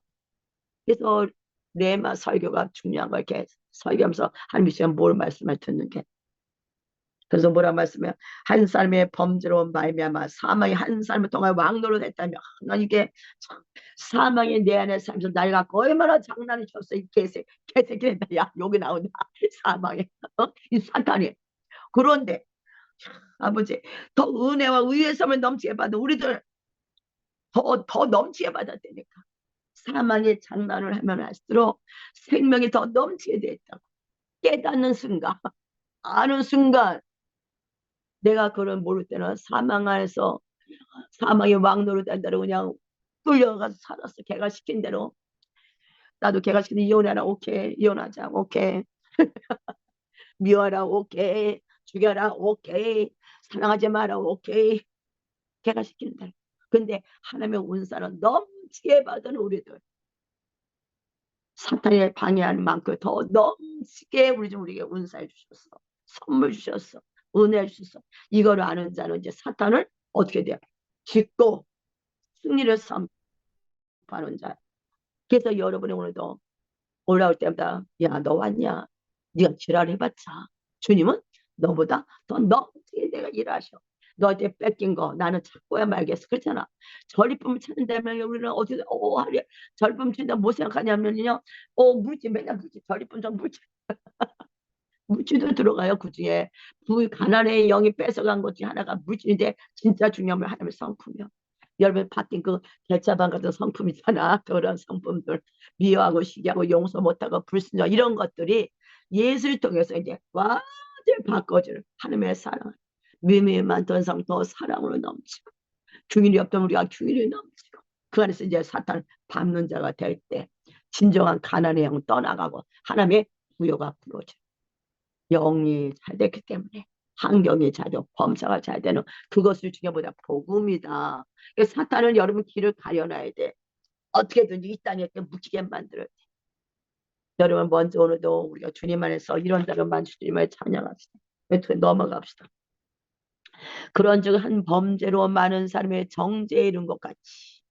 그래서 레마 설교가 중요한 거 이렇게 설교하면서 한 시간 뭘 말씀을 듣는 게. 그래서 뭐라 말씀해요? 한 사람의 범죄로 말미암아 사망이 한 사람을 통하여 왕노릇 했다며. 나 이게 참, 사망이 내 안에 살면서 날 갖고 얼마나 장난을 쳤어. 이 개새끼 야 여기 나온다. 사망에 이 사탄이. 그런데 아버지 더 은혜와 의의 섬을 넘치게 받은 우리들 더 넘치게 받았다니까. 사망의 장난을 하면 할수록 생명이 더 넘치게 됐다고. 깨닫는 순간 아는 순간 내가 그걸 모를 때는 사망 안에서 사망의 왕노릇 된다고 그냥 끌려가서 살았어. 걔가 시킨 대로. 나도 개가시키는 이혼해라. 오케이. 이혼하자. 오케이. 미워라. 오케이. 죽여라. 오케이. 사랑하지 마라. 오케이. 개가시키는 대로. 근데 하나님의 은사는 넘치게 받은 우리들. 사탄이 방해하는 만큼 더 넘치게 우리에게 은사해 주셨어. 선물 주셨어. 은혜 주셨어. 이걸 아는 자는 이제 사탄을 어떻게 돼요? 짓고 승리를 선포하는 자. 그래서 여러분이 오늘도 올라올 때마다 야, 너 왔냐? 네가 지랄해봤자 주님은 너보다 더 넘치게 내가 일하셔. 너한테 뺏긴 거 나는 찾고야 말겠어. 그렇잖아. 전리품을 찾는다면 우리는 어떻게 하려 전리품 찾는다 뭐 생각하냐면요. 물질 맨날 물질 전리품 좀 물질 물질도 들어가요. 그중에 가난의 영이 뺏어간 것 중에 하나가 물질인데 진짜 중요한 건 하나님의 성품이요. 여러분 받긴 그 대차방 같은 성품 있잖아. 그런 성품들 미워하고 시기하고 용서 못하고 불순종 이런 것들이 예수를 통해서 이제 완전히 바꿔주는 하나님의 사랑. 미미의 많던 성도 사랑으로 넘치고 중인이 없던 우리가 중인이 넘치고 그 안에서 이제 사탄 밟는 자가 될 때 진정한 가난의 영 떠나가고 하나님의 부여가 불어져. 영이 잘 됐기 때문에 환경이 잘 되고 범사가 잘 되는 그것을 중요보다 복음이다. 사탄은 여러분 길을 가려놔야 돼. 어떻게든지 이 땅에 묻히게 만들어야 돼. 여러분 먼저 오늘도 우리가 주님 안에서 이런 자로만 주님을 찬양합시다. 넘어갑시다. 그런즉 한 범죄로 많은 사람의 정죄에 이른 것 같이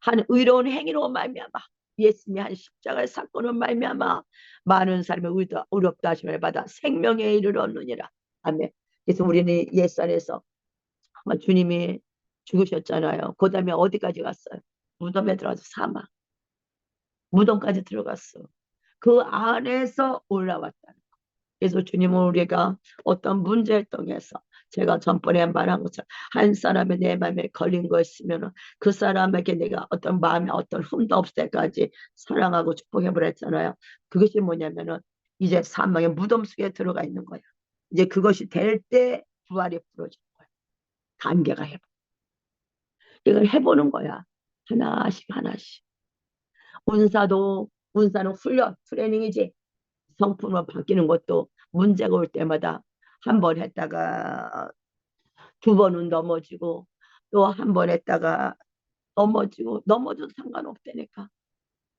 한 의로운 행위로 말미암아 예수님이 한 십자가의 사건을 말미암아 많은 사람의 의롭다 하심을 받아 생명에 이르렀느니라. 아멘. 그래서 우리는 예수 안에서 주님이 죽으셨잖아요. 그 다음에 어디까지 갔어요? 무덤에 들어가서 사망. 무덤까지 들어갔어. 그 안에서 올라왔다. 그래서 주님은 우리가 어떤 문제를 통해서 제가 전번에 말한 것처럼 한 사람의 내 마음에 걸린 거 있으면 그 사람에게 내가 어떤 마음에 어떤 흠도 없을 때까지 사랑하고 축복해 버렸잖아요. 그것이 뭐냐면은 이제 사망의 무덤 속에 들어가 있는 거야. 이제 그것이 될 때 부활이 부러지는 거야. 단계가 해보. 이걸 해보는 거야. 하나씩 하나씩. 운사는 훈련, 트레이닝이지. 성품으로 바뀌는 것도 문제가 올 때마다 한 번 했다가 두 번은 넘어지고 또 한 번 했다가 넘어져도 상관없다니까.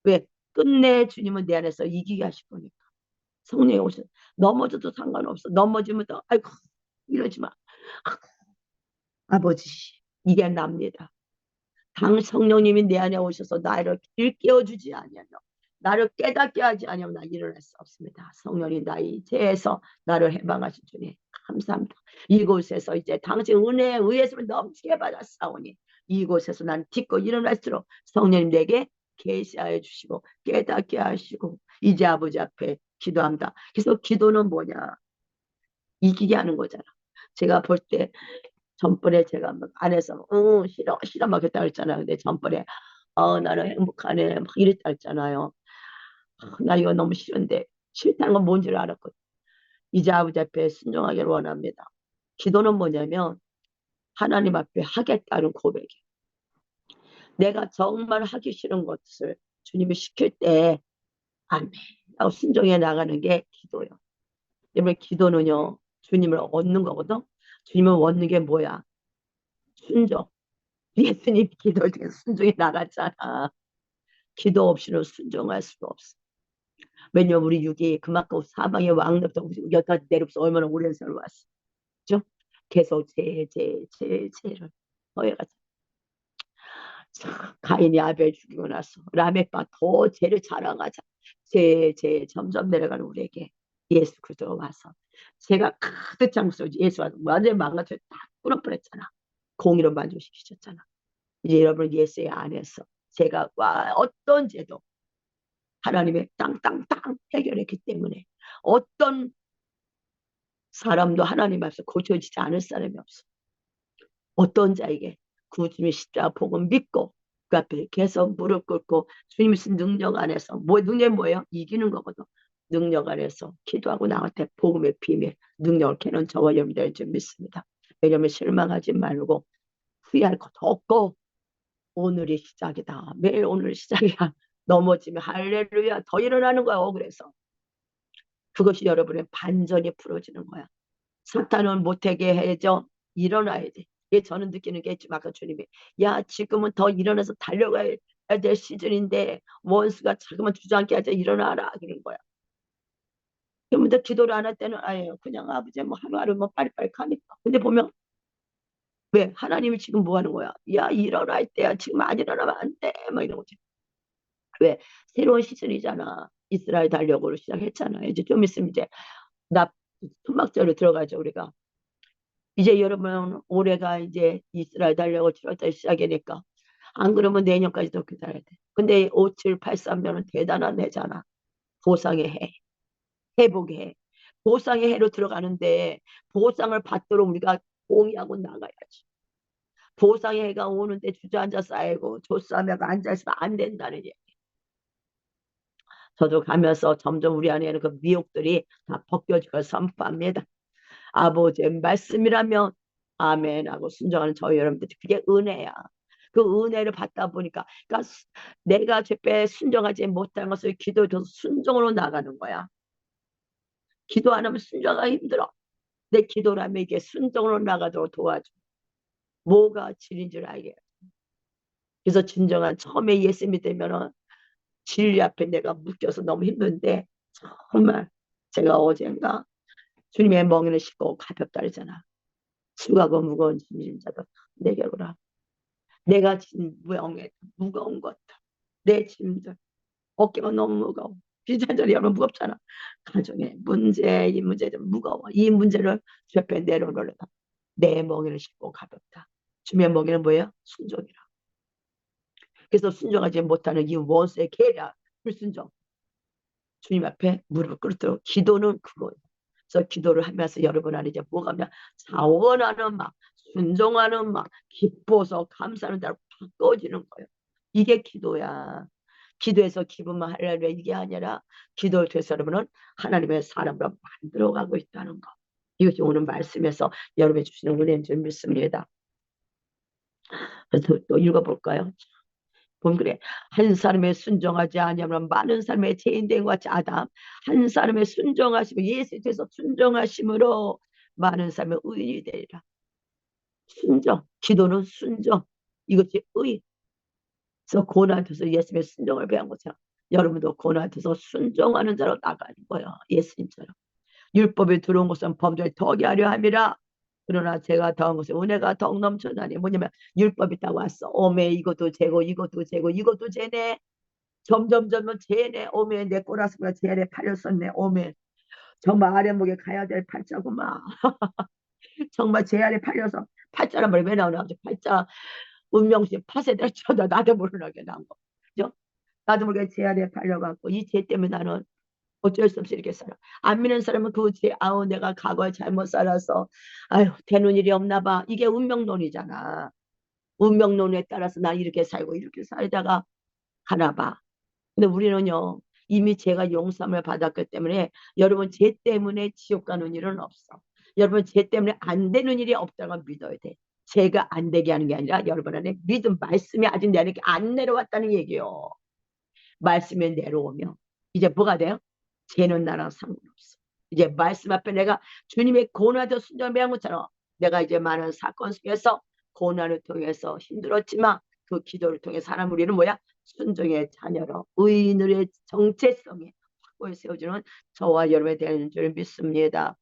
왜? 끝내 주님은 내 안에서 이기게 하실 거니까. 성령이 오셔. 넘어져도 상관없어. 넘어지면 또 아이고 이러지 마. 아버지 이게 납니다. 당 성령님이 내 안에 오셔서 나를 일깨워주지 아니하며 나를 깨닫게 하지 아니하면 나 일어날 수 없습니다. 성령이 나의 죄에서 나를 해방하신 주님 감사합니다. 이곳에서 이제 당신 은혜에 의해서 넘치게 받았사오니 이곳에서 난 딛고 일어날수록 성령님 내게 계시하여 주시고 깨닫게 하시고 이제 아버지 앞에 기도합니다. 그래서 기도는 뭐냐? 이기게 하는 거잖아. 제가 볼때 전번에 제가 막 안에서 싫어 싫어 막 했다 그랬잖아요. 근데 전번에 나는 행복하네 막 이랬다 했잖아요. 나 이거 너무 싫은데 싫다는 건 뭔지를 알았거든. 이제 아버지 앞에 순종하기를 원합니다. 기도는 뭐냐면 하나님 앞에 하겠다는 고백이에요. 내가 정말 하기 싫은 것을 주님이 시킬 때 아멘 하고 순종해 나가는 게 기도예요. 여러분 기도는요 주님을 얻는 거거든. 주님을 얻는 게 뭐야? 순종. 예수님 기도를 통해 순종해 나갔잖아. 기도 없이는 순종할 수가 없어. 왜냐면 우리 육이 그만큼 사방의 왕로부터 여기까지 내려서 얼마나 오랜 세월 왔어. 그죠? 계속 죄를 허해가지고. 가인이 아벨 죽이고 나서 라멕과 더 죄를 자랑하자. 점점 내려가는 우리에게 예수 그리스도가 와서 제가 가득 찬 속에 예수가 완전히 망가져 딱 끊어버렸잖아. 공의로 만족시키셨잖아. 이제 여러분 예수의 안에서 제가 어떤 죄도 하나님의 땅땅땅 해결했기 때문에 어떤 사람도 하나님 앞에서 고쳐지지 않을 사람이 없어. 어떤 자에게 그 주님의 십자가 복음 믿고 그 앞에 계속 무릎 꿇고 주님의 능력 안에서 능력이 뭐예요? 이기는 거거든. 능력 안에서 기도하고 나갈 때 복음의 비밀 능력을 캐는 저와 여러분들 좀 믿습니다. 왜냐하면 실망하지 말고 후회할 것도 없고 오늘이 시작이다. 매일 오늘 시작이야. 넘어지면 할렐루야 더 일어나는 거야. 그래서 그것이 여러분의 반전이 풀어지는 거야. 사탄은 못하게 해줘. 일어나야 돼. 이게 저는 느끼는 게 지금 아까 주님이 야 지금은 더 일어나서 달려가야 될 시즌인데 원수가 자꾸만 주저앉게 하자. 일어나라 그런 거야. 그러면 기도를 안 할 때는 아예요. 그냥 아버지 뭐 하루하루 뭐 빨리빨리 가니까. 근데 보면 왜 하나님이 지금 뭐 하는 거야? 야 일어날 때야. 지금 안 일어나면 안 돼. 막 이런 거지. 왜 새로운 시즌이잖아. 이스라엘 달력으로 시작했잖아. 이제 좀 있으면 이제 나 천막절로 들어가죠 우리가. 이제 여러분 올해가 이제 이스라엘 달력을 7월달 시작이니까 안 그러면 내년까지도 기다려야 돼. 근데 5783년은 대단한 해잖아. 보상의 해, 회복의 해. 보상의 해로 들어가는데 보상을 받도록 우리가 공의하고 나가야지. 보상의 해가 오는데 주저앉아 쌓이고 조싸매가 앉아있으면 안 된다는 얘기. 저도 가면서 점점 우리 안에는 그 미혹들이 다 벗겨질 걸 선포합니다. 아버지의 말씀이라면 아멘 하고 순종하는 저희 여러분들 그게 은혜야. 그 은혜를 받다 보니까 그러니까 내가 죄에 순종하지 못한 것을 기도에 서 순종으로 나가는 거야. 기도 안 하면 순종하기 힘들어. 내 기도라면 이게 순종으로 나가도록 도와줘. 뭐가 진리인 줄 알게. 그래서 진정한 처음에 예수 믿으면은 진리 앞에 내가 묶여서 너무 힘든데 정말 제가 어젠가 주님의 멍에를 싣고 가볍다 그러잖아. 수고하고 무거운 짐진 자도 내게 오라. 내가 진 무용에 무거운 것들 내 짐들 어깨가 너무 무거워. 비자절이 여러분 무겁잖아. 가정의 문제 이 문제 좀 무거워. 이 문제를 주 옆에 내려놓으라. 내 멍에를 싣고 가볍다. 주님의 멍에는 뭐예요? 순종이라. 그래서 순종하지 못하는 이 원수의 계략 불순종. 주님 앞에 무릎을 꿇도록 기도는 그거예요. 그래서 기도를 하면서 여러분 안에 이제 뭐가 냐 자원하는 막 순종하는 막 기뻐서 감사하는 대로 바꿔지는 거예요. 이게 기도야. 기도해서 기분만 하려면 이게 아니라 기도를 통해서 여러분은 하나님의 사람으로 만들어가고 있다는 거. 이것이 오늘 말씀에서 여러분이 주시는 은혜인 줄 믿습니다. 그래서 또 읽어볼까요? 보면 그래. 한 사람의 순종하지 아니하면 많은 사람의 죄인된 것 같이 아담 한 사람의 순종하심으로 예수에 대해서 순종하심으로 많은 사람의 의인이 되리라. 순종, 기도는 순종. 이것이 의. 그래서 고난에서 예수님의 순종을 배운 것처럼 여러분도 고난에서 순종하는 자로 나가는 거예요. 예수님처럼. 율법에 들어온 것은 범죄를 더하게 하려 함이라. 그러나 제가 더한 것은 은혜가 더욱 넘쳐나니 뭐냐면 율법이 딱 왔어. 오메 이것도 죄고 이것도 죄고 이것도 죄네. 점점 죄네. 오메 내 꼬라스가 죄에 팔렸었네. 오메 정말 아랫목에 가야 될 팔자구만. 정말 죄 아래 팔려서 팔자란 말이 왜 나오나? 팔자 운명시 파쇄될 줄도 나도 모르게 나온 거. 그죠? 나도 모르게 죄 아래 팔려갖고 이 죄 때문에 나는 어쩔 수 없이 이렇게 살아. 안 믿는 사람은 그 죄, 아우 내가 과거에 잘못 살아서 아유 되는 일이 없나 봐. 이게 운명론이잖아. 운명론에 따라서 나 이렇게 살고 이렇게 살다가 가나 봐. 근데 우리는요 이미 죄가 용서함을 받았기 때문에 여러분 죄 때문에 지옥 가는 일은 없어. 여러분 죄 때문에 안 되는 일이 없다고 믿어야 돼. 죄가 안 되게 하는 게 아니라 여러분 안에 믿음 말씀이 아직 내게 안 내려왔다는 얘기요. 말씀이 내려오면 이제 뭐가 돼요? 죄는 나랑 상관없어. 이제 말씀 앞에 내가 주님의 고난도 순종을 배운 것처럼 내가 이제 많은 사건 속에서 고난을 통해서 힘들었지만 그 기도를 통해 사람 우리는 뭐야? 순종의 자녀로 의인의 정체성에 확고히 세워주는 저와 여러분이 되는 줄 믿습니다.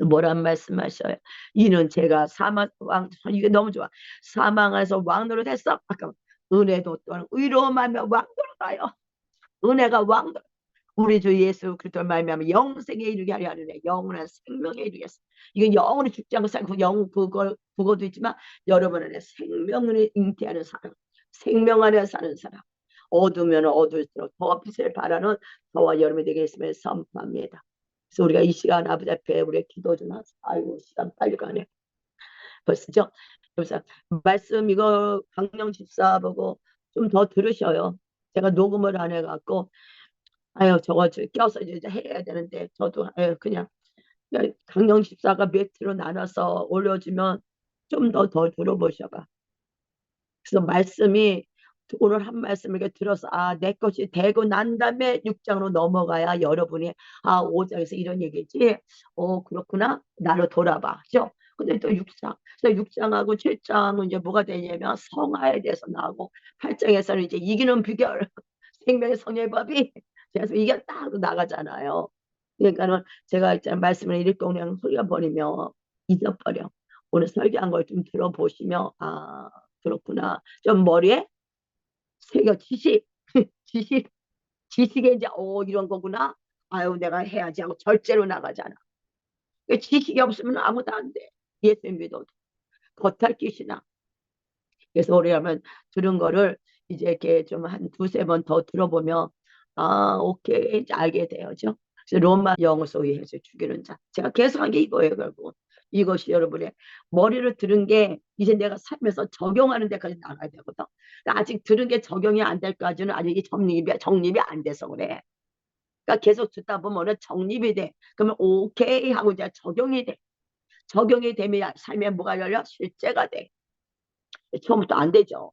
뭐란 말씀하셔요? 이는 제가 사망 왕 이게 너무 좋아. 사망에서 왕노릇 했어. 아까 은혜도 또한 의로움하며 왕노릇하여 은혜가 왕노릇. 우리 주 예수 그리스도 말미암아 영생에 이르게 하려 하느냐. 영원한 생명에 이르겠어. 이건 영원히 죽지 않고 살고 영 그거도 있지만 여러분 안에 생명을 잉태하는 사람, 생명 안에 사는 사람. 어두면 어두울수록 더 빛을 바라는 저와 여러분이 되겠음을 선포합니다. 그래서 우리가 이 시간 아버지 앞에 우리의 기도 좀 하자. 아이고 시간 빨리 가네. 벌써죠? 그래서 말씀 이거 강령 집사 보고 좀 더 들으셔요. 제가 녹음을 안 해갖고 아유 저거 껴서 이제 해야 되는데 저도 아유 그냥 강령 집사가 매트로 나눠서 올려주면 좀 더 들어보셔봐. 그래서 말씀이 오늘 한 말씀을 이렇게 들어서 내 것이 되고 난 다음에 6장으로 넘어가야 여러분이 5장에서 이런 얘기지. 그렇구나. 나로 돌아봐. 그죠? 근데 또 6장. 그래서 6장하고 7장은 이제 뭐가 되냐면 성화에 대해서 나오고 8장에서는 이제 이기는 비결 생명의 성례법이 그래서 이겼다 하고 나가잖아요. 그러니까는 제가 있잖아요. 말씀을 읽고 그냥 흘려버리면 잊어버려. 오늘 설교한 걸 좀 들어보시면 그렇구나. 좀 머리에 새겨 지식 지식 지식에 이제 이런 거구나. 아유 내가 해야지 하고 절제로 나가잖아. 그 지식이 없으면 아무도 안 돼. 예수 믿어도 겉핥기시나. 그래서 우리라면 들은 거를 이제 이렇게 좀 한 두세 번 더 들어보면 오케이 이제 알게 되어죠. 그래서 로마 영어서 의해서 죽이는 자. 제가 계속한 게 이거예요. 결국 이것이 여러분의 머리를 들은 게 이제 내가 살면서 적용하는 데까지 나가야 되거든. 아직 들은 게 적용이 안 될까지는 아직 이 정립이 안 돼서 그래. 그러니까 계속 듣다 보면은 정립이 돼. 그러면 오케이 하고 이제 적용이 돼. 적용이 되면 삶에 뭐가 열려? 실제가 돼. 처음부터 안 되죠.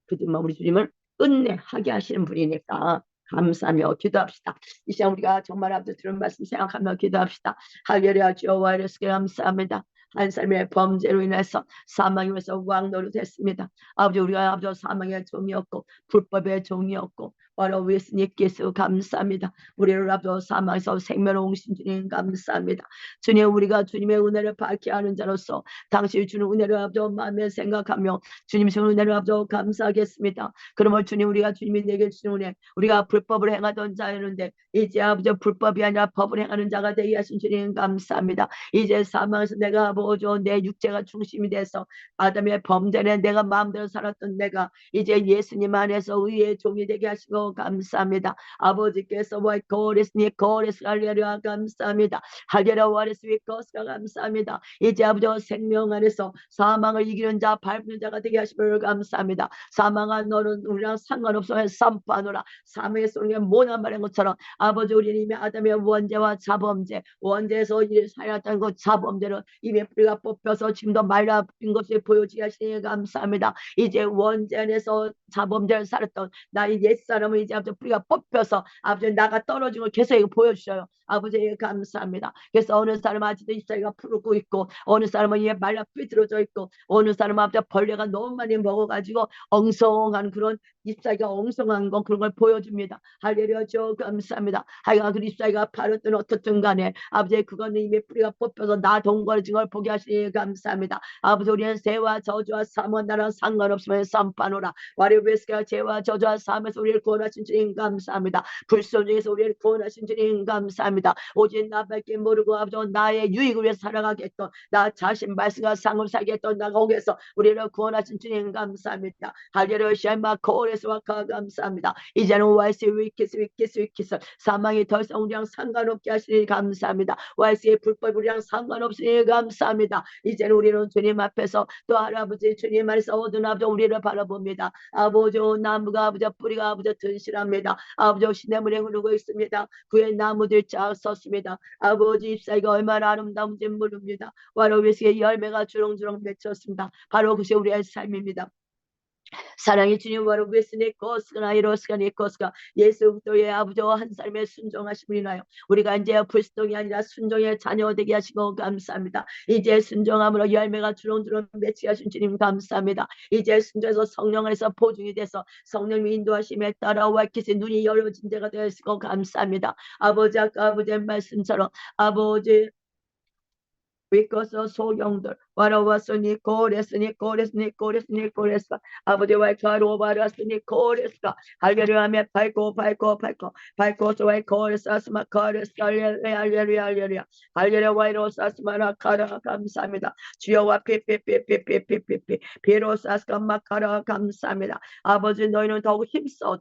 그지만 우리 주님을 끝내하게 하시는 분이니까 감사하며 기도합시다. 이 시간 우리가 정말 앞서 들은 말씀 생각하며 기도합시다. 할렐루야 주여와 이르시기 감사합니다. 한 삶의 범죄로 인해서 사망에 의해서 왕노로 됐습니다. 아버지 우리가 아버지 사망의 종이었고 불법의 종이었고 바로 예수님께서 감사합니다. 우리를 아버지 사망에서 생명을 옹신 주님 감사합니다. 주님 우리가 주님의 은혜를 받게 하는 자로서 당신이 주는 은혜를 아버지 마음에 생각하며 주님 주는 은혜를 아버지 감사하겠습니다. 그러면 주님 우리가 주님이 내게 주는 은혜 우리가 불법을 행하던 자였는데 이제 아버지 불법이 아니라 법을 행하는 자가 되게 하신 주님 감사합니다. 이제 사망에서 내가 아버지 내 육체가 중심이 돼서 아담의 범죄에 내가 마음대로 살았던 내가 이제 예수님 안에서 의의 종이 되게 하시고 감사합니다. 아버지께서 와이코레스니 코레스 할렐루야 감사합니다. 할렐루야 와레스 위코스가 감사합니다. 이제 아버지 생명 안에서 사망을 이기는 자 밟는 자가 되게 하시면 감사합니다. 사망한 너는 우리랑 상관없어 삼파노라 사망의 소리가 뭐나 말한 것처럼 아버지 우리는 이미 아담의 원죄와 자범죄 원죄에서 일을 살았다는 것 자범죄로 이미 뿌리가 뽑혀서 지금도 말라붙은 것이 보여지게 하시니 감사합니다. 이제 원죄 안에서 자범죄를 살았던 나의 옛사람은 이제 아버지 뿌리가 뽑혀서 아버지 나가 떨어진 걸 계속 보여주셔요. 아버지 감사합니다. 그래서 어느 사람은 아직도 입사이가 푸르고 있고 어느 사람은 이제 말라 삐뚤어져 있고 어느 사람은 아버지 벌레가 너무 많이 먹어가지고 엉성한 그런 잎사귀가 엉성한 거 그런 걸 보여줍니다. 할렐루야 저 감사합니다. 하여간 그 잎사귀가 바르든 어떻든 간에 아버지 그거는 이미 뿌리가 뽑혀서 나 동거진 걸 보게 하시니 감사합니다. 아버지 우리는 죄와 저주와 사모한 나랑 상관없으면 삼파노라 와리베스가 죄와 저주와 사함에서 우리를 구원하신 주님 감사합니다. 불순 중에서 우리를 구원하신 주님 감사합니다. 오직 나밖에 모르고 아버지 나의 유익을 위해 살아가겠던 나 자신 말씀과 상을 살겠던 나가 오게서 우리를 구원하신 주님 감사합니다. 할렐루야 샤마 코레스와 감사합니다. 이제는 와이스 위키스 사망이 더 이상 우리랑 상관없게 하시니 감사합니다. 와이스의 불법 우리랑 상관없으니 감사합니다. 이제는 우리는 주님 앞에서 또 할아버지 주님 안에서 얻은 아버지 우리를 바라봅니다. 아버지 나무가 아버지 뿌리가 아버지 튼실합니다. 아버지 시냇물에 흐르고 있습니다. 그의 나무들 쫙 섰습니다. 아버지 잎사귀가 얼마나 아름다운지 모릅니다. 와로비스의 열매가 주렁주렁 맺혔습니다. 바로 그것이 우리의 삶입니다. 사랑의 주님 바로 베스네 코스가 이로스가니 코스가 예수 그리스도의 아버지와 한 삶에 순종하심을 인하여 우리가 이제 불순종이 아니라 순종의 자녀 되게 하시고 감사합니다. 이제 순종함으로 열매가 주렁주렁 맺게 하신 주님 감사합니다. 이제 순종해서 성령 안에서 보증이 돼서 성령의 인도하심에 따라 와키스 눈이 열어진 자가 되었고 감사합니다. 아버지 아까 아버지의 말씀처럼 아버지 위커서 소용들 와라와스니 코레스니 아버지와 가로바라스니 코레스가 할렐루야며 발코스와의 코레스 아스마 코레스 할렐루야 와이로스 아스마라 카라 감사합니다. 주여와 피피피피피피피 비로스 아스마 카라 감사합니다. 아버지 너희는 더욱 힘써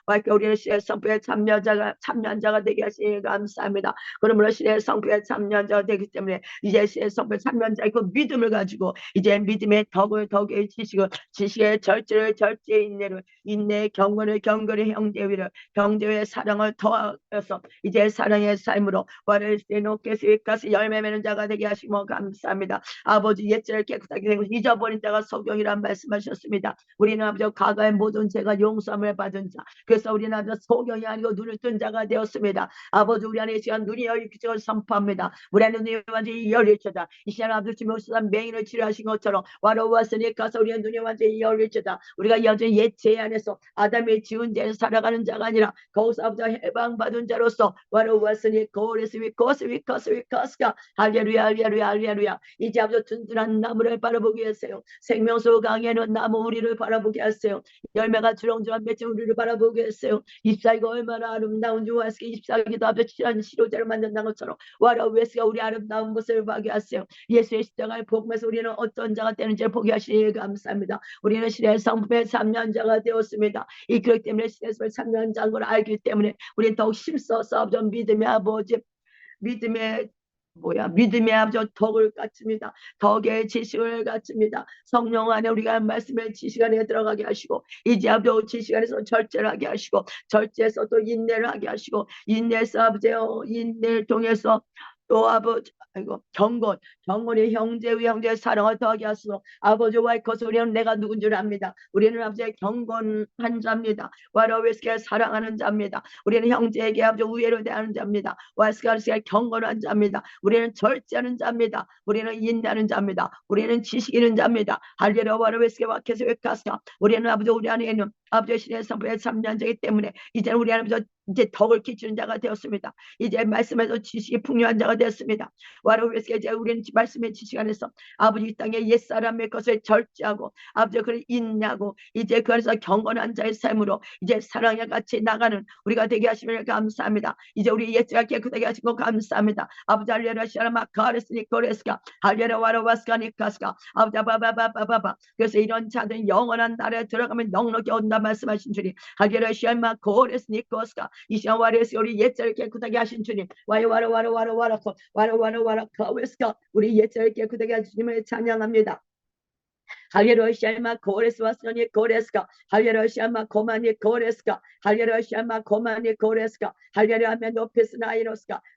와이켜 우리는 시의 성부의 참여자가 되게 하시니 감사합니다. 그러므로 시의 성부의 참여자가 되기 때문에 이제 시의 성부의 참여자가 있고 믿음을 가지고 이제 믿음의 덕의 지식의 절제의 인내의 경건의 형제 위에 사랑을 더하여서 이제 사랑의 삶으로 와를 세놓게 스윗가스 열매 맺는 자가 되게 하시고 감사합니다. 아버지 옛절을 깨끗하게 되고 잊어버린 자가 소경이란 말씀하셨습니다. 우리는 아버지 과거의 모든 죄가 용서함을 받은 자, 그래서 우리는 아버지 소경이 아니고 눈을 뜬 자가 되었습니다. 아버지 우리 안에 시간 눈이 열릴 것을 선포합니다. 우리 안에 눈이 완전히 열릴지어다. 이 시간 아버지 주님 오시다 맹인을 치료하신 것처럼 와로 왔으니 가서 우리의 눈이 완전히 열릴지어다. 우리가 여전히 옛 죄 안에서 아담의 지은 죄에서 살아가는 자가 아니라 거기서 아버지 해방받은 자로서 와로 왔으니 고스위커스가 할렐루야. 이제 아버지 든든한 나무를 바라보게 하세요. 생명수 강에는 나무 우리를 바라보게 하세요. 열매가 주렁주렁 맺힌 우리를 바라보게 하세요. 잎사귀가 얼마나 아름다운지 와스가 잎사귀도 아버지 칠한 시로자를 만든다는 것처럼 와로 웨스가 우리 아름다운 것을 보게 하세요. 예수의 십자가의 복음에서 우리는 어떤 자가 되는지 보게 하시니 감사합니다. 우리는 신의 성품의 3년자가 되었습니다. 이 그렇기 때문에 신의 성품의 3년자인 걸 알기 때문에 우리는 더욱 힘써서 좀 믿음의 아버지 믿음의 아버지 덕을 갖춥니다. 덕의 지식을 갖춥니다. 성령 안에 우리가 말씀의 지식 안에 들어가게 하시고 이제 아버지 지식 안에서 절제를 하게 하시고 절제에서 또 인내를 하게 하시고 인내에서 아버지 인내를 통해서 또 아버지 경건의 형제의 사랑을 더하게 하소서. 아버지와의 것을 우리는 내가 누군 줄 압니다. 우리는 아버지의 경건한 자입니다. 와라웨스게 사랑하는 자입니다. 우리는 형제에게 아버지 우애를 대하는 자입니다. 와스가르스가 경건한 자입니다. 우리는 절제하는 자입니다. 우리는 인내하는 자입니다. 우리는 지식 있는 자입니다. 할렐루야. 와라웨스게 와케스 웨카스가 우리는 아버지 우리 안에 있는 아버지 신의 성품의 3년자이기 때문에 이제는 우리 아버지 이제 덕을 끼치는 자가 되었습니다. 이제 말씀에서 지식이 풍요한 자가 되었습니다. 와로웨스게 이제 우리는 말씀의 지식 안에서 아버지 이 땅의 옛사람의 것을 절제하고 아버지 그를 인내하고 이제 그 안에서 경건한 자의 삶으로 이제 사랑에 같이 나가는 우리가 되게 하시면 감사합니다. 이제 우리 옛사가 깨끗하게 하시고 감사합니다. 아버지 할렐루야 시아라마 가레스니 코레스가 할렐루야 와라와스가니카스가 아버지 바바바바바바 그래서 이런 자들은 영원한 나라에 들어가면 넉넉히 온다 말씀하신 주님 할렐루야 시아라마 코레스니 코스가 이 시간 와레스 우리 옛사를 깨끗하게 하신 주님 와라 카웨스가 우리 옛사를 깨끗하게 하신 주님을 찬양합니다. 할렐루야 샬마 고레스와 선이 고레스가 할렐루야 샬마 고마니 고레스가 할렐루야 샬마 고마니 고레스가 할렐루야 하면 높이스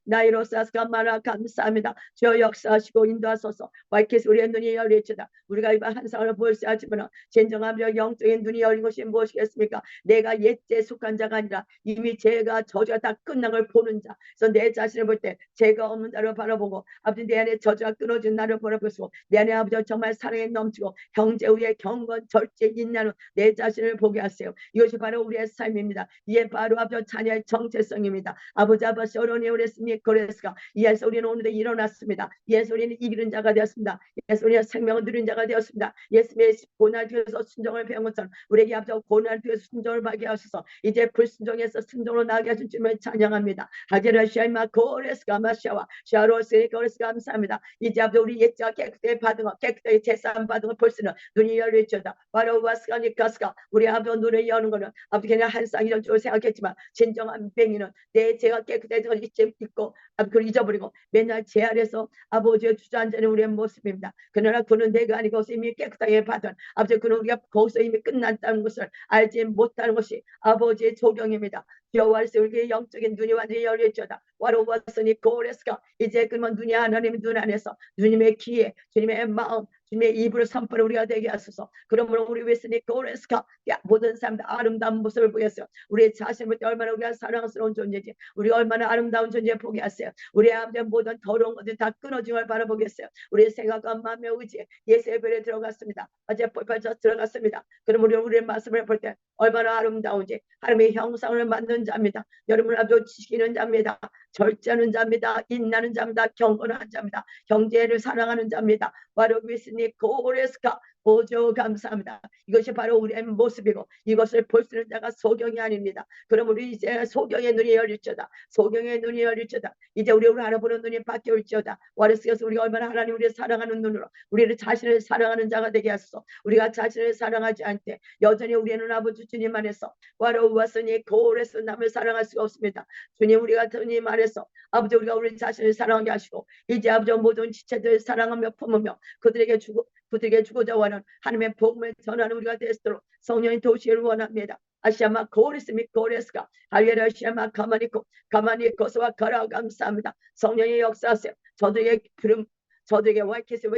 나이로스가 마라 감사합니다. 주여 역사하시고 인도하소서. 와이키스 우리의 눈이 열리치다. 우리가 이번 한 상을 볼 수 있지만 진정하며 영적인 눈이 열린 것이 무엇이겠습니까? 내가 옛죄에 속한 자가 아니라 이미 죄가 저주가 다 끝난 걸 보는 자. 그래서 내 자신을 볼 때 죄가 없는 자를 바라보고 아버지 내 안에 저주가 끊어진 나를 바라보시고 내 안에 아버지 정말 사랑에 넘치고 형제 위에 경건 절제 인내는 내 자신을 보게 하세요. 이것이 바로 우리의 삶입니다. 이게 바로 아버지 자녀의 정체성입니다. 아버지 어른이 오랬으니 그랬을까. 이에서 우리는 오늘도 일어났습니다. 이에서 우리는 이기는 자가 되었습니다. 이에서 우리는 생명을 누린 자가 되었습니다. 예수님의 고난 뒤에서 순종을 배운 것처럼 우리에게 아버지 고난 뒤에서 순종을 받게 하셔서 이제 불순종에서 순종으로 나게 하신 주님을 찬양합니다. 하제라 샤이마 고레스가 마샤와 샤로스의 고레스가 감사합니다. 이제 아버지 우리 옛자가 깨끗하게 받은 것 깨끗하게 제사함 받은 것 볼 수는 눈이 열리쳐다. 와로와스가니까스가 우리 아버지 눈을 여는 거는 아버지 그냥 한 쌍이런 줄 생각했지만 진정한 뱅이는 내 죄가 깨끗해서 잊고 그걸 잊어버리고 맨날 죄 아래서 아버지의 주저앉는 우리의 모습입니다. 그러나 그는 내가 아니고 이미 깨끗하게 받은 아버지 그는 우리가 거기서 이미 끝났다는 것을 알지 못하는 것이 아버지의 조경입니다. 여호와께서 우리의 영적인 눈이 완전히 열렸죠다. 와로와스니 고레스가 이제 그러면 눈이 하나님의 눈 안에서 주님의 귀에 주님의 마음 주님의 입으로 선포를 우리가 되게 하소서. 그러므로 우리 웨스니 고레스가 모든 사람들 아름다운 모습을 보였어요. 우리의 자신을 볼 때 얼마나 우리가 사랑스러운 존재지 우리 얼마나 아름다운 존재 보게 하세요. 우리의 아버지의 모든 더러운 것들 다 끊어진 걸 바라보겠어요. 우리의 생각과 마음의 의지 예수의 별에 들어갔습니다. 어제 펄펄 들어갔습니다. 그럼 우리의 말씀을 볼 때 얼마나 아름다운지 하나님의 형상을 만든 자입니다. 여러분 아주 지키는 자입니다. 절제하는 자입니다. 인나는 자입니다. 경건한 자입니다. 형제를 사랑하는 자입니다. 바로 위스니 고레스카 보조 감사합니다. 이것이 바로 우리의 모습이고 이것을 볼 수 있는 자가 소경이 아닙니다. 그럼 우리 이제 소경의 눈이 열릴지어다. 소경의 눈이 열릴지어다. 이제 우리를 알아보는 눈이 바뀌올지어다. 와르스에서 우리가 얼마나 하나님 우리를 사랑하는 눈으로 우리를 자신을 사랑하는 자가 되게 하소서. 우리가 자신을 사랑하지 않되 여전히 우리는 아버지 주님 안에서 와로 왔으니 고레스 남을 사랑할 수가 없습니다. 주님, 우리가 주님 안에서 아버지 우리가 우리 자신을 사랑하게 하시고 이제 아버지 모든 지체들 사랑하며 품으며 그들에게 주고자 하는 하나님의 복음을 전하는 우리가 되도록 성령이 도우시기를 원합니다. 아시아마 고리스미 고레스가 할례루야 시아마 가만히 있고서와 걸어 감사합니다. 성령의 역사하세요. 저들에게 부름 저들에게 와이케스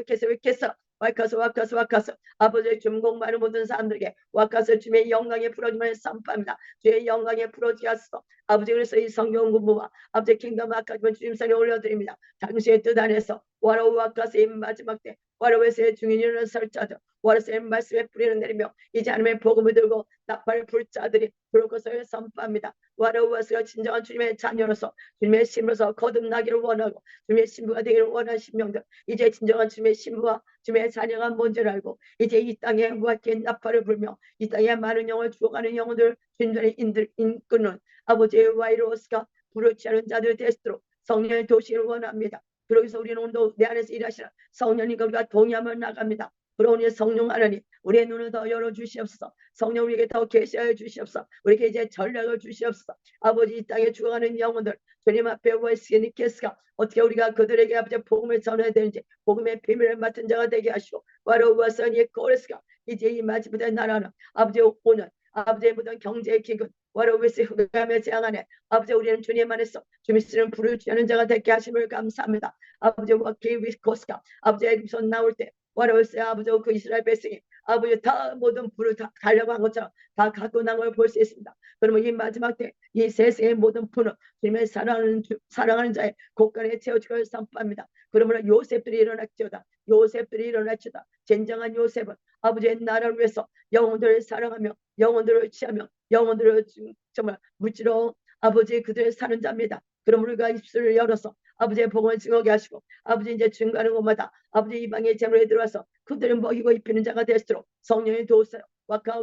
와카서 아버지의 중공 많은 모든 사람들에게 와카서 주의 영광에 부러지면 선포합니다. 주의 영광에 부러지게 하소서. 아버지 그래서 이 성경 공부와 아버지 킹덤 아카지만 주님 선에 올려드립니다. 당신의 뜻 안에서 와라우 와카서의 마지막 때 와라우에서의 중인이라는 설자들 와라우에서의 말씀에 뿌리를 내리며 이제 하나님의 복음을 들고 나팔을 불 자들이 들어오고서 선포합니다. 와라우와스가 진정한 주님의 자녀로서 주님의 신부로서 거듭나기를 원하고 주님의 신부가 되기를 원하는 신명들 이제 진정한 주님의 신부와 주님의 자녀가 뭔지를 알고 이제 이 땅에 무한한 나팔을 불며 이 땅에 많은 영을 죽어가는 영혼들 주님들의 인권은 아버지의 와이로스가 부르지 않은 자들 되도록 성령의 도시를 원합니다. 그러기서 우리는 오늘도 내 안에서 일하시는 성령님과 우리가 동의하며 나갑니다. 그러니 성령 하나님 우리의 눈을 더 열어주시옵소서. 성령 우리에게 더 계시하여 주시옵소서. 우리에게 이제 전략을 주시옵소서. 아버지 이 땅에 죽어가는 영혼들 주님 앞에 와이스니케스가 어떻게 우리가 그들에게 아버지 복음을 전해야 되는지 복음의 비밀을 맡은 자가 되게 하시고 와로와서니 코레스가 이제 이 마지못의 나라는 아버지 오는 아버지의 모든 경제의 기근 와로웨스 흑암의 재앙 안에 아버지 우리는 주님 안에서 주님 쓰는 불을 취하는 자가 되게 하심을 감사합니다. 아버지 와키위코스가 아버지 애굽에서 나올 때 와로웨스 아버지 그 이스라엘 백성이 아버지 다 모든 불을 다 가려고 한 것처럼 다 갖고 난 걸 볼 수 있습니다. 그러면 이 마지막 때 이 세상의 모든 불은 주님의 사랑하는 자의 곳간에 채워지기를 선포합니다. 그러므로 요셉들이 일어났지어다. 요셉들이 일어났지어다. 진정한 요셉은 아버지의 나라를 위해서 영혼들을 사랑하며 영혼들을 취하며 영혼들을 정말 무찌러 아버지 그들을 사는 자입니다. 그러므로 우리가 입술을 열어서 아버지의 복음을 증거하게 하시고 아버지 이제 증거하는 곳마다 아버지 이방의 재물에 들어와서 그들을 먹이고 입히는 자가 될수록 성령이 도우세요. 와카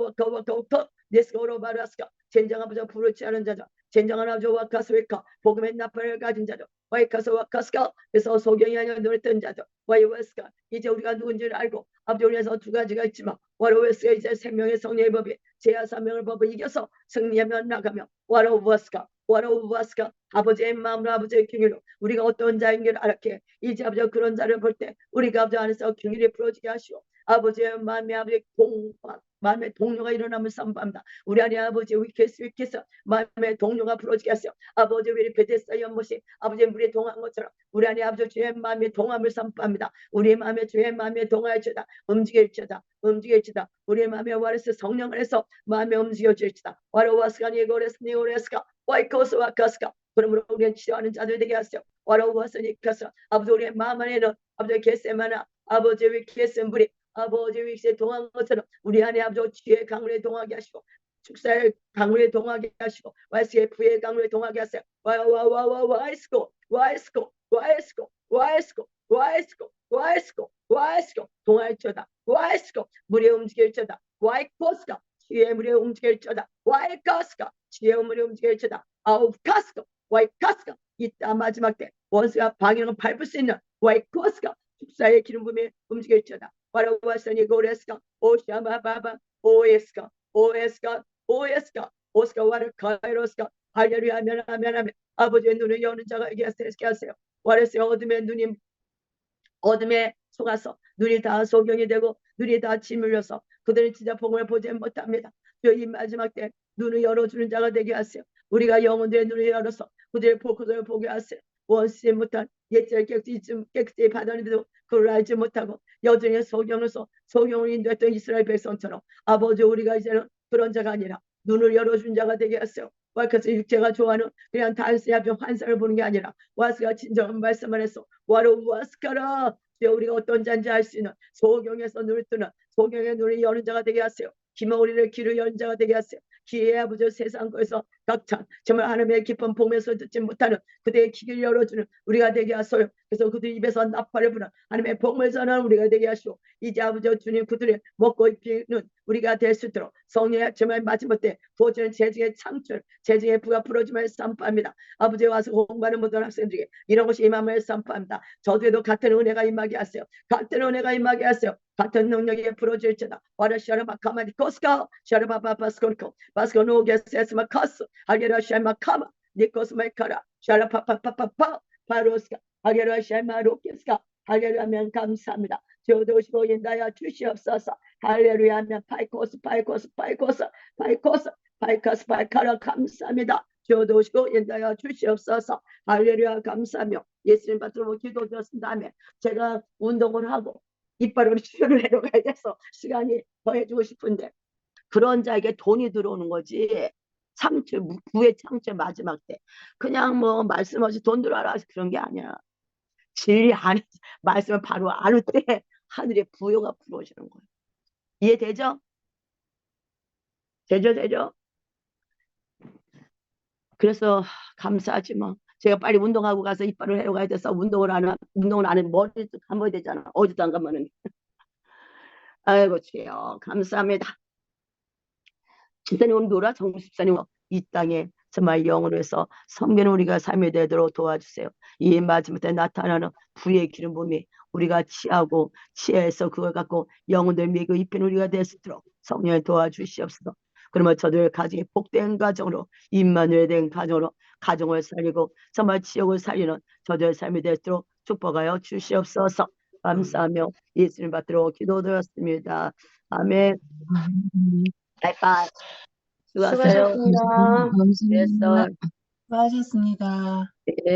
네스코로 바라스카 진정 아버지와 부르지 않은 자죠. 진정한 아버지와 와카스웨카 복음의 나팔을 가진 자죠. 와이카스 와카스카 그래서 소경이 아니라 눈을 뜬 자죠. 와이웨스카 이제 우리가 누군지를 알고 아버지 우리에서 두 가지가 있지만 와로웨스가 이제 생명의 성령의 법이 제야 사명을 법을 이겨서 승리하며 나가며 와로웨스카 아버지의 마음으로 아버지의 경위로 우리가 어떤 자인지를 알았기에 이제 아버지가 그런 자를 볼 때 우리가 아버지 안에서 경위를 풀어지게 하시오. 아버지의 마음에 아버지 마음의 동료가 일어나면 선포합니다. 우리 안에 아버지 위키스 마음의 동료가 풀어지게 하세요. 아버지 우리 베데스다 연못이 아버지의 물에 동한 것처럼 우리 안에 아버지 주의 마음의 동함을 선포합니다. 우리의 마음에 주의 마음에 동하여지다 움직일지다 우리의 마음에 와르스 성령 안에서 마음에 움직여질지다. 와로와스가 니고레스가 와이코스 와카스가 그러므로 우리는 치료하는 자들 되게 하세요. 와로와스니카스 아버지 우리의 마음 안에는 아버지 게세마나 아버지 위키스 물이 아버지 위키스에 동한 것처럼 우리 안에 아버지 지혜의 강물에 동하게 하시고 축사의 강물에 동하게 하시고 YCF의 강물에 동하게 하세요. 와이스코 동할지어다. 와이스코 물에 움직일지어다. 와이코스가 지혜의 물에 움직일지어다. 와이카스가 지혜의 물에 움직일지어다. 아우카스가 와이카스가 이따 마지막 때 원수가 방향을 밟을 수 있는 와이코스가 축사의 기름 부음에 움직일지어다. 와라와스니 고레스가 오샤마바바 오에스가 와르 카이로스가 할렐루야 아멘 아버지의 눈을 여는 자가 이게 하세요. 와레스가 어둠에 속아서 눈이 다 소경이 되고 눈이 다 짓물려서 그들은 진짜 복음을 보지 못합니다. 이 마지막 때 눈을 열어주는 자가 되게 하세요. 우리가 영혼들의 눈을 열어서 그들의 복음을 보게 하세요. 원수지 못한 옛절 깨끗이 받아내도 그걸 알지 못하고 여전히 소경을 인도했던 이스라엘 백성처럼 아버지 우리가 이제는 그런 자가 아니라 눈을 열어준 자가 되게 하세요. 와이카스 육체가 좋아하는 그냥 단순히 환상을 보는 게 아니라 와스가 진정한 말씀 안에서 와스카라 우리가 어떤 자인지 알 수 있는 소경에서 눈을 뜨는 소경의 눈을 여는 자가 되게 하세요. 기머리를 귀를 여는 자가 되게 하세요. 기의 아버지 세상 거에서 각찬 정말 하나님의 깊은 복음에서 듣지 못하는 그대의 귀를 열어주는 우리가 되게 하소요. 그래서 그들 입에서 나팔을 부는 하나님의 복을 전하는 우리가 되게 하시오. 이제 아버지 주님 그들이 먹고 입히는 우리가 될 수 있도록 성령의 정말 마지못해 부어주는 재정의 창출, 재정의 부가 풀어줌을 선포합니다. 아버지 와서 공부하는 모든 학생들에게 이런 것이 임함을 선포합니다. 저들에도 같은 은혜가 임하게 하세요. 같은 은혜가 임하게 하세요. 같은 능력이 풀어질지다. 와라시아르마 카마니 코스카 샤르바바바스코르코 바스코노게세스마 카스 아게라시아마 카마 니코스마이카라 샤라파파파파파 바로스카 아게라시아마 로케스카 할렐루야면 감사합니다. 저도 오시고 인다야 주시옵소서. 할렐루야면 파이코스 파이코스 파이코스 파이코스 파이코스 파이카라 감사합니다. 저도 오시고 인다야 주시옵소서. 할렐루야 감사하며 예수님 받들어 기도드렸은 다음에 제가 운동을 하고 이빨을 치료를 해러 가야 돼서 시간이 더해주고 싶은데 그런 자에게 돈이 들어오는 거지. 창출 부의 창출 마지막 때 그냥 뭐 말씀 없이 돈 들어와라 그런 게 아니야. 진리 안에 말씀을 바로 안을 때 하늘의 부여가 불어오시는 거예요. 이해되죠? 되죠? 그래서 감사하지 뭐. 제가 빨리 운동하고 가서 이빨을 해러 가야 돼서 운동을 안 하면 머리도 감아야 되잖아. 어디도 안 가면은. 아이고 주여 감사합니다. 집사님 오늘 놀아 정집사님 이 땅에 정말 영으로서 섬기는 우리가 삶이 되도록 도와주세요. 이 마지막에 나타나는 부의 기름 부음이 우리가 취하고 취해서 그걸 갖고 영혼들 미고 입힌 우리가 될 수 있도록 성령을 도와주시옵소서. 그러면 저들 가정이 복된 가정으로 임마누엘 된 가정으로 가정을 살리고 정말 지역을 살리는 저들 삶이 될 수 있도록 축복하여 주시옵소서. 감사하며 예수님 받들어 기도드렸습니다. 아멘. 바이바이. 수고하세요. 수고하셨습니다. 그래서 수고하셨습니다.